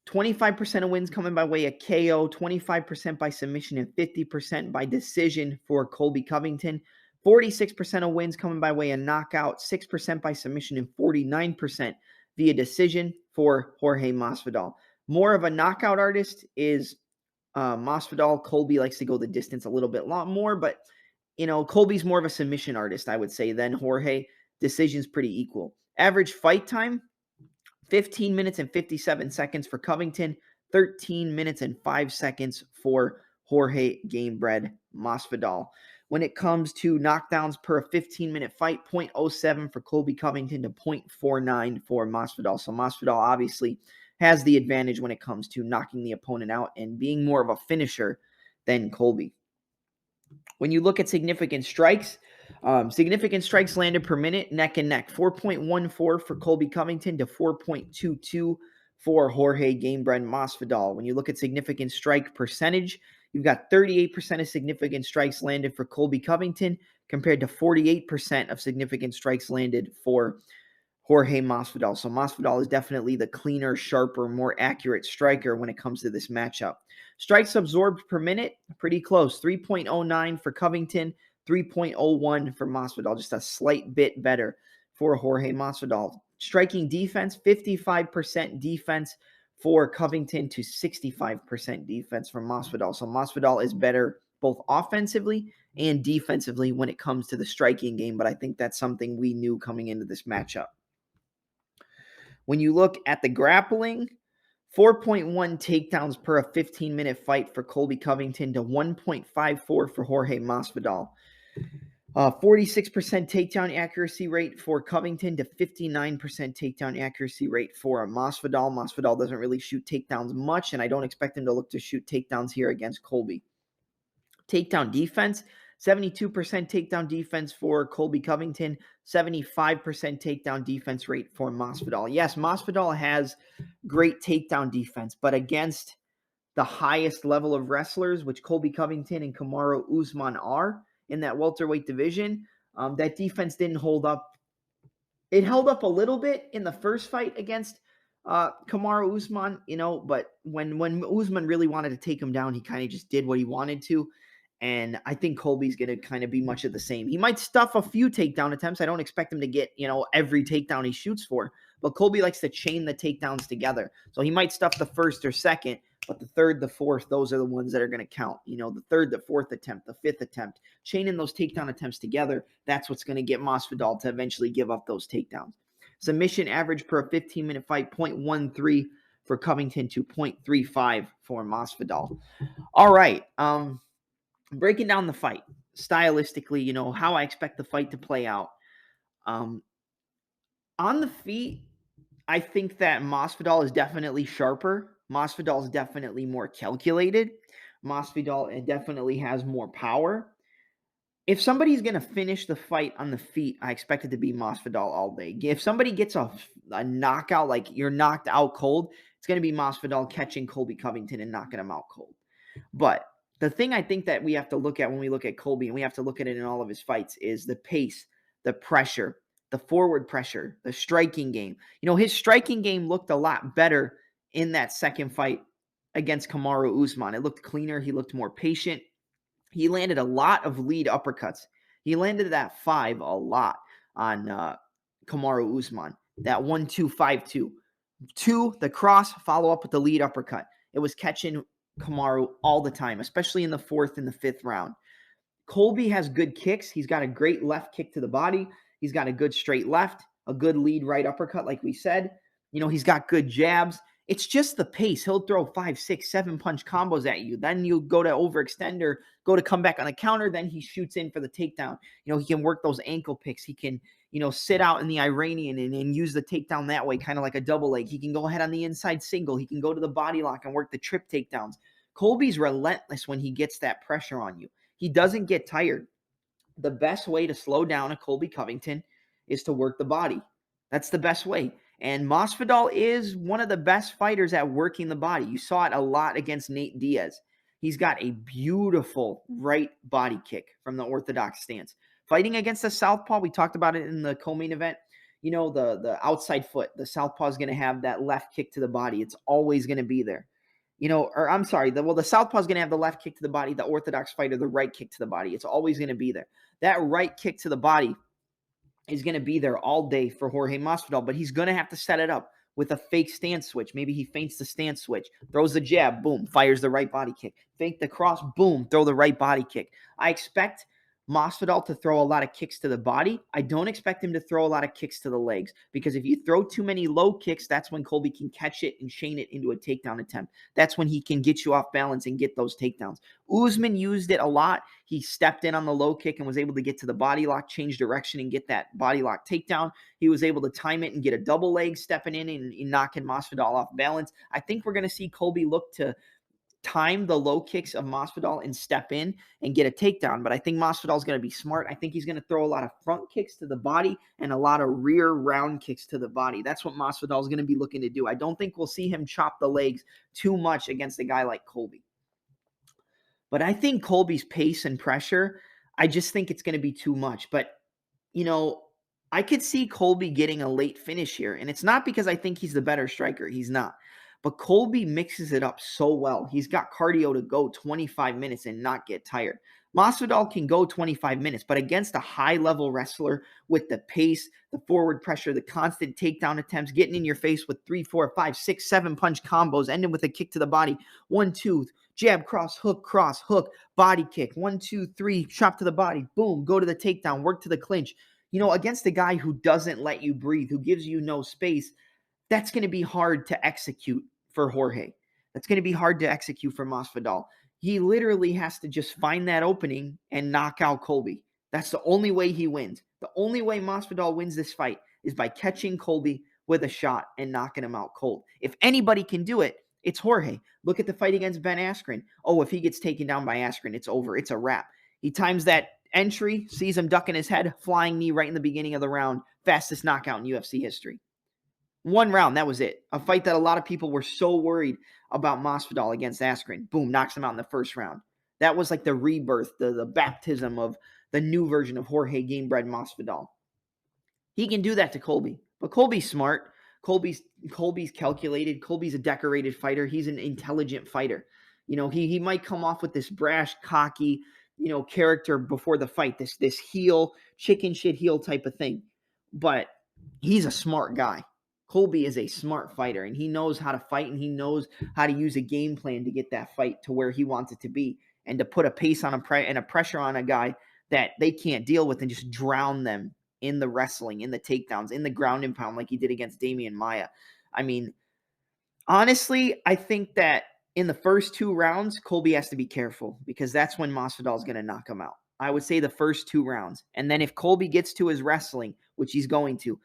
25% of wins coming by way of KO, 25% by submission, and 50% by decision for Colby Covington. 46% of wins coming by way of knockout, 6% by submission, and 49% via decision for Jorge Masvidal. More of a knockout artist is Masvidal. Colby likes to go the distance a little bit more, but Colby's more of a submission artist, I would say, than Jorge. Decision's pretty equal. Average fight time, 15 minutes and 57 seconds for Covington, 13 minutes and 5 seconds for Jorge Gamebred Masvidal. When it comes to knockdowns per 15-minute fight, 0.07 for Colby Covington to 0.49 for Masvidal. So Masvidal obviously has the advantage when it comes to knocking the opponent out and being more of a finisher than Colby. When you look at significant strikes landed per minute, neck and neck, 4.14 for Colby Covington to 4.22 for Jorge Gamebred Masvidal. When you look at significant strike percentage, you've got 38% of significant strikes landed for Colby Covington compared to 48% of significant strikes landed for Jorge Masvidal. So Masvidal is definitely the cleaner, sharper, more accurate striker when it comes to this matchup. Strikes absorbed per minute, pretty close. 3.09 for Covington, 3.01 for Masvidal. Just a slight bit better for Jorge Masvidal. Striking defense, 55% defense for Covington to 65% defense for Masvidal. So Masvidal is better both offensively and defensively when it comes to the striking game, but I think that's something we knew coming into this matchup. When you look at the grappling, 4.1 takedowns per a 15-minute fight for Colby Covington to 1.54 for Jorge Masvidal. 46% takedown accuracy rate for Covington to 59% takedown accuracy rate for Masvidal. Masvidal doesn't really shoot takedowns much, and I don't expect him to look to shoot takedowns here against Colby. Takedown defense, 72% takedown defense for Colby Covington, 75% takedown defense rate for Masvidal. Yes, Masvidal has great takedown defense, but against the highest level of wrestlers, which Colby Covington and Kamaru Usman are in that welterweight division, that defense didn't hold up. It held up a little bit in the first fight against Kamaru Usman, but when Usman really wanted to take him down, he kind of just did what he wanted to. And I think Colby's going to kind of be much of the same. He might stuff a few takedown attempts. I don't expect him to get, every takedown he shoots for. But Colby likes to chain the takedowns together. So he might stuff the first or second, but the third, the fourth, those are the ones that are going to count. The third, the fourth attempt, the fifth attempt. Chaining those takedown attempts together, that's what's going to get Masvidal to eventually give up those takedowns. Submission average per 15-minute fight, 0.13 for Covington to 0.35 for Masvidal. All right. Breaking down the fight stylistically, how I expect the fight to play out. On the feet, I think that Masvidal is definitely sharper. Masvidal is definitely more calculated. Masvidal definitely has more power. If somebody's going to finish the fight on the feet, I expect it to be Masvidal all day. If somebody gets a knockout, like you're knocked out cold, it's going to be Masvidal catching Colby Covington and knocking him out cold. But the thing I think that we have to look at when we look at Colby, and we have to look at it in all of his fights, is the pace, the pressure, the forward pressure, the striking game. His striking game looked a lot better in that second fight against Kamaru Usman. It looked cleaner. He looked more patient. He landed a lot of lead uppercuts. He landed that 5 a lot on Kamaru Usman. That 1-2, 5-2. 2, the cross, follow up with the lead uppercut. It was catching Kamaru all the time, especially in the 4th and the 5th round. Colby has good kicks. He's got a great left kick to the body. He's got a good straight left, a good lead right uppercut, like we said. He's got good jabs. It's just the pace. He'll throw 5, 6, 7 punch combos at you. Then you go to overextend or go to come back on the counter. Then he shoots in for the takedown. He can work those ankle picks. He can, sit out in the Iranian and use the takedown that way, kind of like a double leg. He can go ahead on the inside single. He can go to the body lock and work the trip takedowns. Colby's relentless when he gets that pressure on you. He doesn't get tired. The best way to slow down a Colby Covington is to work the body. That's the best way. And Masvidal is one of the best fighters at working the body. You saw it a lot against Nate Diaz. He's got a beautiful right body kick from the orthodox stance. Fighting against the southpaw, we talked about it in the co-main event. The outside foot, the southpaw is going to have that left kick to the body. It's always going to be there. The southpaw is going to have the left kick to the body, the orthodox fighter, the right kick to the body. It's always going to be there. That right kick to the body is going to be there all day for Jorge Masvidal, but he's going to have to set it up with a fake stance switch. Maybe he feints the stance switch, throws the jab, boom, fires the right body kick. Fake the cross, boom, throw the right body kick. I expect Masvidal to throw a lot of kicks to the body. I don't expect him to throw a lot of kicks to the legs, because if you throw too many low kicks, that's when Colby can catch it and chain it into a takedown attempt. That's when he can get you off balance and get those takedowns. Usman used it a lot. He stepped in on the low kick and was able to get to the body lock, change direction, and get that body lock takedown. He was able to time it and get a double leg stepping in and knocking Masvidal off balance. I think we're going to see Colby look to time the low kicks of Masvidal and step in and get a takedown. But I think Masvidal is going to be smart. I think he's going to throw a lot of front kicks to the body and a lot of rear round kicks to the body. That's what Masvidal is going to be looking to do. I don't think we'll see him chop the legs too much against a guy like Colby. But I think Colby's pace and pressure, I just think it's going to be too much. But, I could see Colby getting a late finish here. And it's not because I think he's the better striker. He's not. But Colby mixes it up so well. He's got cardio to go 25 minutes and not get tired. Masvidal can go 25 minutes, but against a high-level wrestler with the pace, the forward pressure, the constant takedown attempts, getting in your face with 3, 4, 5, 6, 7 punch combos, ending with a kick to the body, 1, 2, jab, cross, hook, body kick, 1, 2, 3, chop to the body, boom, go to the takedown, work to the clinch. Against a guy who doesn't let you breathe, who gives you no space, that's going to be hard to execute for Jorge. That's going to be hard to execute for Masvidal. He literally has to just find that opening and knock out Colby. That's the only way he wins. The only way Masvidal wins this fight is by catching Colby with a shot and knocking him out cold. If anybody can do it, it's Jorge. Look at the fight against Ben Askren. Oh, if he gets taken down by Askren, it's over. It's a wrap. He times that entry, sees him ducking his head, flying knee right in the beginning of the round. Fastest knockout in UFC history. 1 round, that was it. A fight that a lot of people were so worried about Masvidal against Askren. Boom, knocks him out in the first round. That was like the rebirth, the baptism of the new version of Jorge Gamebred Masvidal. He can do that to Colby. But Colby's smart. Colby's calculated. Colby's a decorated fighter. He's an intelligent fighter. He might come off with this brash, cocky, character before the fight, this heel, chicken shit heel type of thing. But he's a smart guy. Colby is a smart fighter, and he knows how to fight, and he knows how to use a game plan to get that fight to where he wants it to be, and to put a pace on and a pressure on a guy that they can't deal with and just drown them in the wrestling, in the takedowns, in the ground and pound like he did against Damian Maia. I mean, honestly, I think that in the first 2 rounds, Colby has to be careful, because that's when Masvidal is going to knock him out. I would say the first 2 rounds. And then if Colby gets to his wrestling, which he's going to,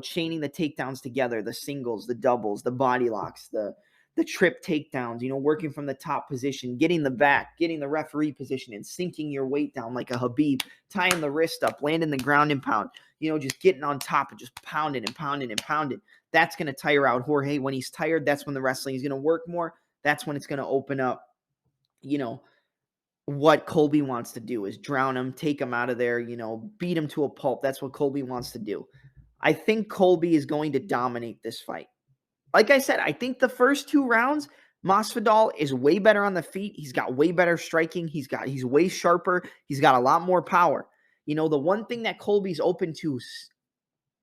chaining the takedowns together, the singles, the doubles, the body locks, the trip takedowns, working from the top position, getting the back, getting the referee position, and sinking your weight down like a Habib, tying the wrist up, landing the ground and pound, just getting on top and just pounding and pounding and pounding. That's going to tire out Jorge. When he's tired, that's when the wrestling is going to work more. That's when it's going to open up, what Colby wants to do is drown him, take him out of there, beat him to a pulp. That's what Colby wants to do. I think Colby is going to dominate this fight. Like I said, I think the first 2 rounds, Masvidal is way better on the feet. He's got way better striking. He's way sharper. He's got a lot more power. The one thing that Colby's open to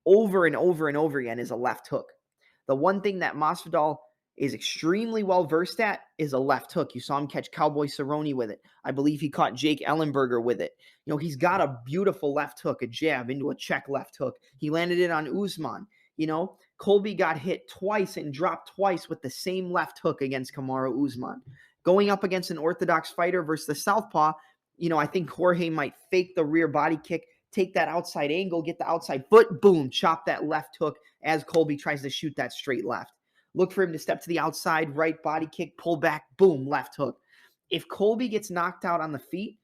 over and over and over again is a left hook. The one thing that Masvidal is extremely well versed at is a left hook. You saw him catch Cowboy Cerrone with it. I believe he caught Jake Ellenberger with it. He's got a beautiful left hook, a jab into a check left hook. He landed it on Usman. Colby got hit twice and dropped twice with the same left hook against Kamaru Usman. Going up against an orthodox fighter versus the southpaw, I think Jorge might fake the rear body kick, take that outside angle, get the outside foot, boom, chop that left hook as Colby tries to shoot that straight left. Look for him to step to the outside, right body kick, pull back, boom, left hook. If Colby gets knocked out on the feet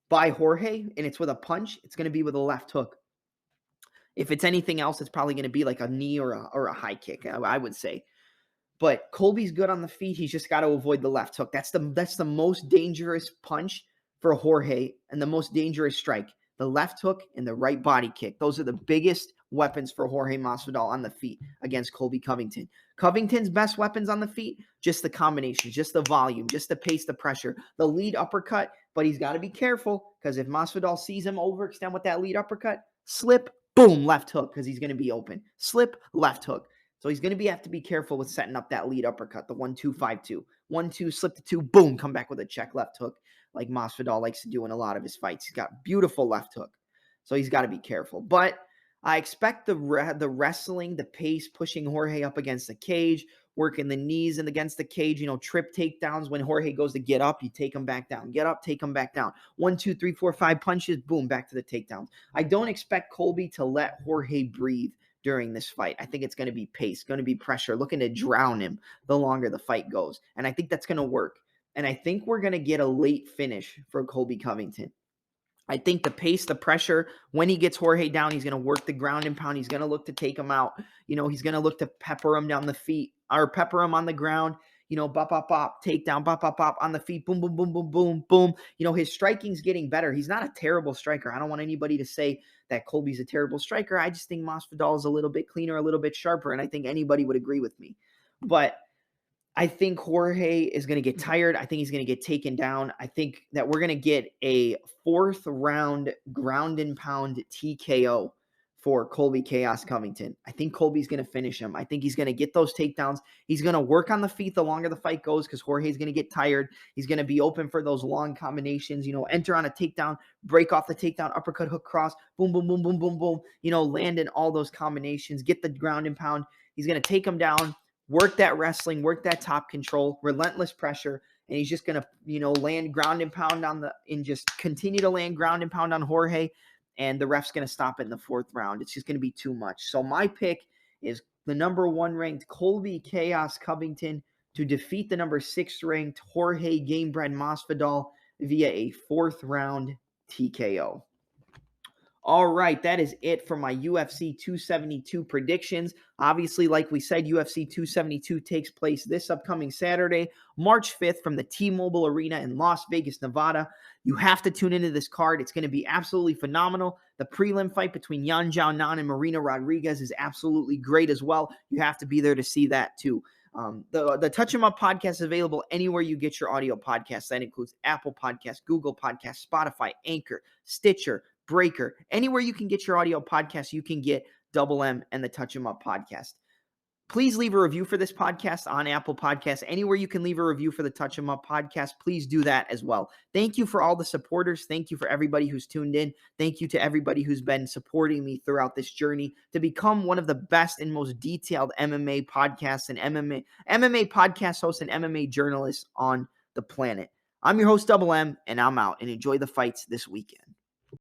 by Jorge and it's with a punch, it's going to be with a left hook. If it's anything else, it's probably going to be like a knee or a high kick, I would say. But Colby's good on the feet. He's just got to avoid the left hook. That's the most dangerous punch for Jorge and the most dangerous strike. The left hook and the right body kick. Those are the biggest weapons for Jorge Masvidal on the feet against Colby Covington. Covington's best weapons on the feet, just the combinations, just the volume, just the pace, the pressure, the lead uppercut. But he's got to be careful, because if Masvidal sees him overextend with that lead uppercut, slip, boom, left hook, because he's going to be open. Slip, left hook. So he's going to have to be careful with setting up that lead uppercut, the 1-2-5-2. 1-2, slip to 2, boom, come back with a check left hook. like Masvidal likes to do in a lot of his fights. He's got beautiful left hook, so he's got to be careful. But I expect the wrestling, the pace, pushing Jorge up against the cage, working the knees and against the cage, trip takedowns. When Jorge goes to get up, you take him back down. Get up, take him back down. 1, 2, 3, 4, 5 punches, boom, back to the takedowns. I don't expect Colby to let Jorge breathe during this fight. I think it's going to be pace, going to be pressure, looking to drown him the longer the fight goes. And I think that's going to work. And I think we're going to get a late finish for Colby Covington. I think the pace, the pressure, when he gets Jorge down, he's going to work the ground and pound. He's going to look to take him out. He's going to look to pepper him down the feet or pepper him on the ground. Bop, bop, bop, takedown, bop, bop, bop on the feet, boom, boom, boom, boom, boom, boom. His striking's getting better. He's not a terrible striker. I don't want anybody to say that Colby's a terrible striker. I just think Masvidal is a little bit cleaner, a little bit sharper, and I think anybody would agree with me. But I think Jorge is going to get tired. I think he's going to get taken down. I think that we're going to get a 4th round ground and pound TKO for Colby Chaos Covington. I think Colby's going to finish him. I think he's going to get those takedowns. He's going to work on the feet the longer the fight goes because Jorge's going to get tired. He's going to be open for those long combinations, enter on a takedown, break off the takedown, uppercut, hook, cross, boom, boom, boom, boom, boom, boom, land in all those combinations, get the ground and pound. He's going to take him down. Work that wrestling, work that top control, relentless pressure, and he's just going to, land ground and pound and just continue to land ground and pound on Jorge, and the ref's going to stop it in the 4th round. It's just going to be too much. So my pick is the number 1 ranked Colby Chaos Covington to defeat the number 6 ranked Jorge Gamebred Masvidal via a 4th round TKO. All right, that is it for my UFC 272 predictions. Obviously, like we said, UFC 272 takes place this upcoming Saturday, March 5th from the T-Mobile Arena in Las Vegas, Nevada. You have to tune into this card. It's going to be absolutely phenomenal. The prelim fight between Yan Xiaonan and Marina Rodriguez is absolutely great as well. You have to be there to see that too. The Touch 'Em Up podcast is available anywhere you get your audio podcasts. That includes Apple Podcasts, Google Podcasts, Spotify, Anchor, Stitcher, Breaker. Anywhere you can get your audio podcast, you can get Double M and the Touch 'Em Up podcast. Please leave a review for this podcast on Apple Podcasts. Anywhere you can leave a review for the Touch 'Em Up podcast, please do that as well. Thank you for all the supporters. Thank you for everybody who's tuned in. Thank you to everybody who's been supporting me throughout this journey to become one of the best and most detailed MMA podcasts and MMA podcast hosts and MMA journalists on the planet. I'm your host, Double M, and I'm out. And enjoy the fights this weekend.